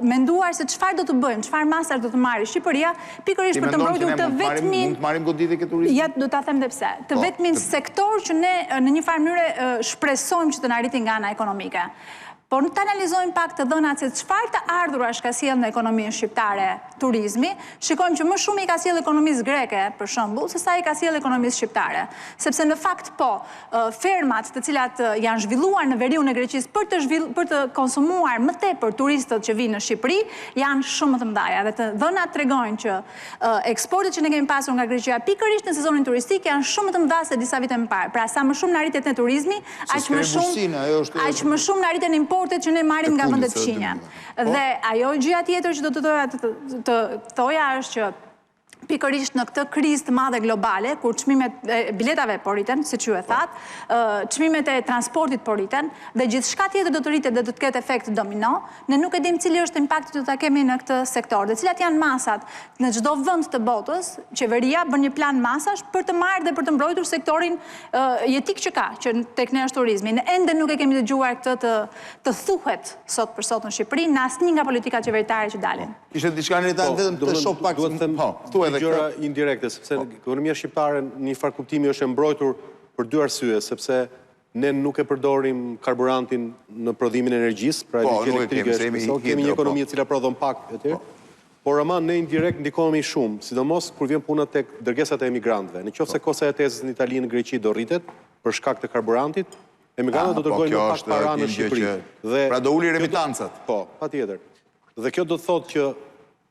menduar se çfarë do të bëjmë, çfarë masar do të marrë Shqipëria, pikërisht për të mbrojtur të vetmin. Mund të marrim goditje këtë turizmi? Ja, do ta them dhe pse. Të vetmin sektor që ne në një farë mënyrë shpresojmë që të na arritin nga ana ekonomike. Por në të analizojmë pak të dhënat se çfarë të ardhurash ka sjellë në ekonominë shqiptare turizmi, shikojmë që më shumë i ka sjellë ekonomisë greke, për shembull, se sa i ka sjellë ekonomisë shqiptare. Sepse në fakt fermat të cilat janë zhvilluar në veriun e Greqisë për të konsumuar më tepër turistët që vinë në Shqipëri, janë shumë më të mëdha. Dhe të dhënat tregojnë që eksportet që ne kemi pasur nga Greqia pikërisht në sezonin turistik janë shumë më të mëdha se disa vite më parë. Pra sa më shumë na rritet në turizmi, aq më shumë na rriten importet që ne marrim nga vendet fqinja. Dhe ajo gjëja tjetër që do të thoja është që pikërisht në këtë krizë të madhe globale, kur çmimet e biletave po rriten, siç ju e thatë, çmimet e transportit po rriten, dhe gjithçka tjetër do të rritet dhe do të ketë efekt domino, ne nuk e dim cili është impakti që do ta kemi në këtë sektor, dhe cilat janë masat në çdo vend të botës. Qeveria bën një plan masash për të marrë dhe për të mbrojtur sektorin jetik që ka, që tek ne është turizmi. Ne ende nuk e kemi dëgjuar këtë të thuhet sot për sot në Shqipëri në asnjë nga politikat qeveritare që dalin. Ishte diçka në rritan vetëm të shoh pak. Gjëra indirekte, sepse ekonomia shqiptare në një farë kuptimi është e mbrojtur për 2 arsye, sepse ne nuk e përdorim karburantin në prodhimin e energjisë, pra energjia elektrike, kemi një ekonomi e cila prodhon pak etj. Por ama ne indirekt ndikohemi shumë, sidomos kur vjen puna tek dërgesat e emigrantëve. Nëse kosta e tezës në Itali në Greqi do rritet për shkak të karburantit, emigrantët do dërgojnë më pak para në Shqipëri. Pra do uli remitancat. Po, patjetër. Dhe kjo do të thotë që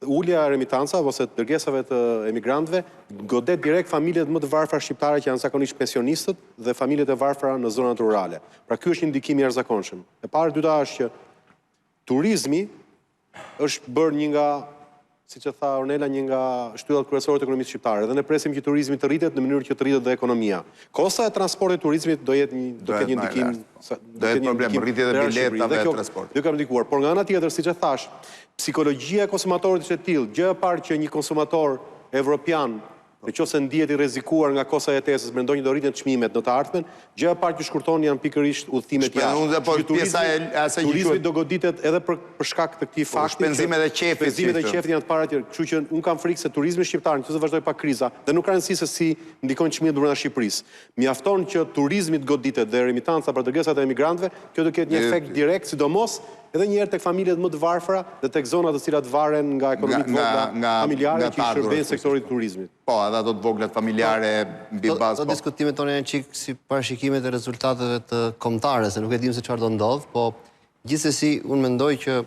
ulja e remitancave ose dërgesave të emigrantëve godet direkt familjet më të varfra shqiptare që janë zakonisht pensionistët dhe familjet e varfra në zonat rurale. Pra ky është një ndikim i jashtëzakonshëm. E para dyta është që turizmi është bërë një nga, siç e tha Ornela, një nga shtyllat kryesore të ekonomisë shqiptare, dhe ne presim që turizmi të rritet në mënyrë që të rritet dhe ekonomia. Kosta e transportit turizmit do ketë një ndikim, do jetë problem, rritje dhe biletave e transportit. Do ka ndikuar, por nga ana tjetër, siç e thash, psikologjia e konsumatorit është e tillë. Gjë e parë që një konsumator evropian Nëse ndihet i rrezikuar nga kosta e jetesës, mendon që do rriten çmimet në të ardhmen, gjëja e parë që shkurton janë pikërisht udhëtimet jashtë. Turizmi do goditet edhe për shkak të këtij fakti. Shpenzimet e qefit. Shpenzimet e qefit janë të para tjerë. Kështu që un kam frikë se turizmi shqiptar, nëse vazhdoj pa kriza, dhe nuk ka rëndësi se si ndikojnë çmimet brenda Shqipërisë. Mjafton që turizmi të goditet dhe remitanca për dërgesat e emigrantëve, kjo do ketë një efekt direkt, sidomos edhe një herë tek familjet më të varfra dhe tek zonat të cilat varen nga ekonomikë vogla familjare që i shërbejnë sektorit të turizmit. Po, edhe ato të voglat familjare mbi bazë. Të diskutimet tonë janë çik si parashikimet e rezultateve të kombëtare, se nuk e dim se çfarë do ndodh, po gjithsesi unë mendoj që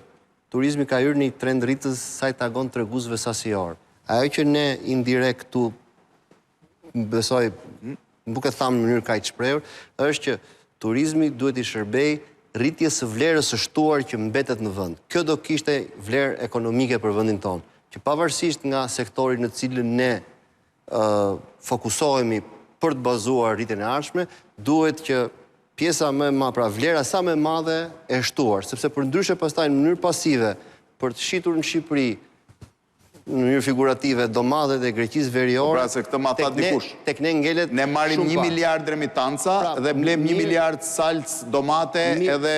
turizmi ka hyrë në një trend rritës sa i takon treguesve sasior. Ajo që ne indirekt këtu besoj, nuk e tham në mënyrë kaq të shprehur, është që turizmi duhet i shërbej rritjes së vlerës së shtuar që mbetet në vend. Kjo do kishte vlerë ekonomike për vendin tonë, që pavarësisht nga sektori në cilin ne fokusohemi për të bazuar rritjen e ardhshme, duhet që pjesa më e madhe, pra vlera sa më e madhe e shtuar, sepse përndryshe pastaj në mënyrë pasive për të shitur në Shqipëri në mënyrë figurative domatet e Greqisë veriore. Pra se këtë ma tha dikush. Tek ne ngelet. Ne marrim 1 miliard remitanca dhe blem 1 miliard salc domate edhe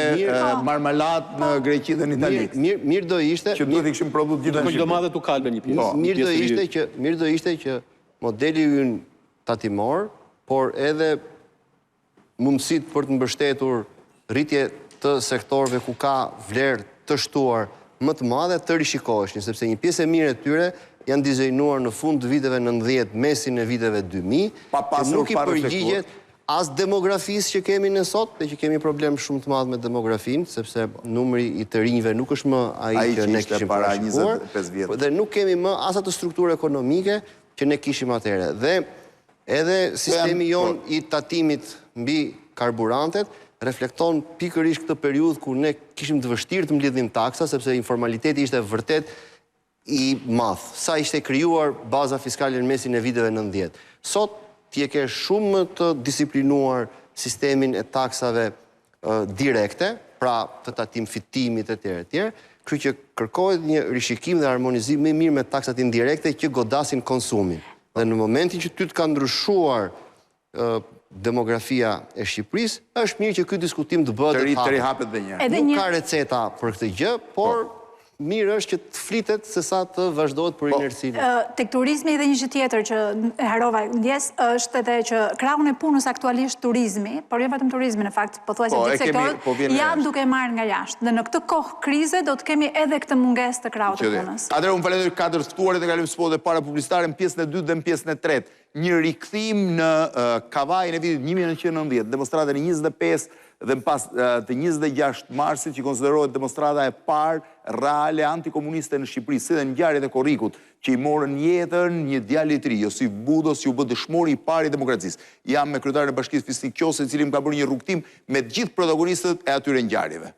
marmelat në Greqi dhe në Itali. Mirë do ishte që duhet i kishim prodhuar gjithë në Shqipëri. Domatet u kalben një pjesë. Mirë do ishte që modeli ynë tatimor, por edhe mundësit për të mbështetur rritje të sektorëve ku ka vlerë të shtuar më të madhe të rishikoheshin, sepse një pjesë e mirë e tyre janë dizajnuar në fund të viteve 90, mesin e viteve 2000, që nuk i përgjigjet as demografisë që kemi në sot, dhe që kemi problem shumë të madh me demografinë, sepse numri i të rinjve nuk është më ai që ne kishim para 25 vjet. Dhe nuk kemi më as atë strukturë ekonomike që ne kishim atëherë. Dhe edhe sistemi jon i tatimit mbi karburantet reflekton pikërisht këtë periudhë ku ne kishim të vështirë të mblidhim taksa, sepse informaliteti ishte vërtet i madh. Sa ishte krijuar baza fiskale në mesin e viteve 90. Sot ti e ke shumë më të disiplinuar sistemin e taksave direkte, pra të tatim fitimit etj. Kështu që kërkohet një rishikim dhe harmonizim më mirë me taksat indirekte që godasin konsumin. Dhe në momentin që ty të ka ndryshuar demografia e Shqipërisë, është mirë që ky diskutim të bëhet të rihapet dhe një. Nuk ka receta për këtë gjë, por mirë është që të flitet se sa të vazhdohet për inercinë. Tek turizmi dhe një gjë tjetër që e harova ndjes është edhe që krahun e punës aktualisht turizmi, por jo vetëm turizmi në fakt, pothuajse gjithë sektorët janë duke marrë nga jashtë. Dhe në këtë kohë krize do të kemi edhe këtë mungesë të krahut të punës. Atëherë unë falenderoj 4 ftuarit e kalim spotet para publicitare në pjesën e 2 dhe në pjesën e 3. Një rikthim në kavajin e vitit 1990, demonstratën e 25 dhe në pas të 26 marsit që konsiderohet demonstrata e parë reale antikomuniste në Shqipëri, si dhe në ngjarjet e Korrikut, që i morën jetën një djalë i ri, Josif Budos, që u bë dëshmori i parë i demokracisë. Jam me kryetarin e Bashkisë Fisnik Qose, i cili më ka bërë një rrugtim me të gjithë protagonistët e atyre ngjarjeve.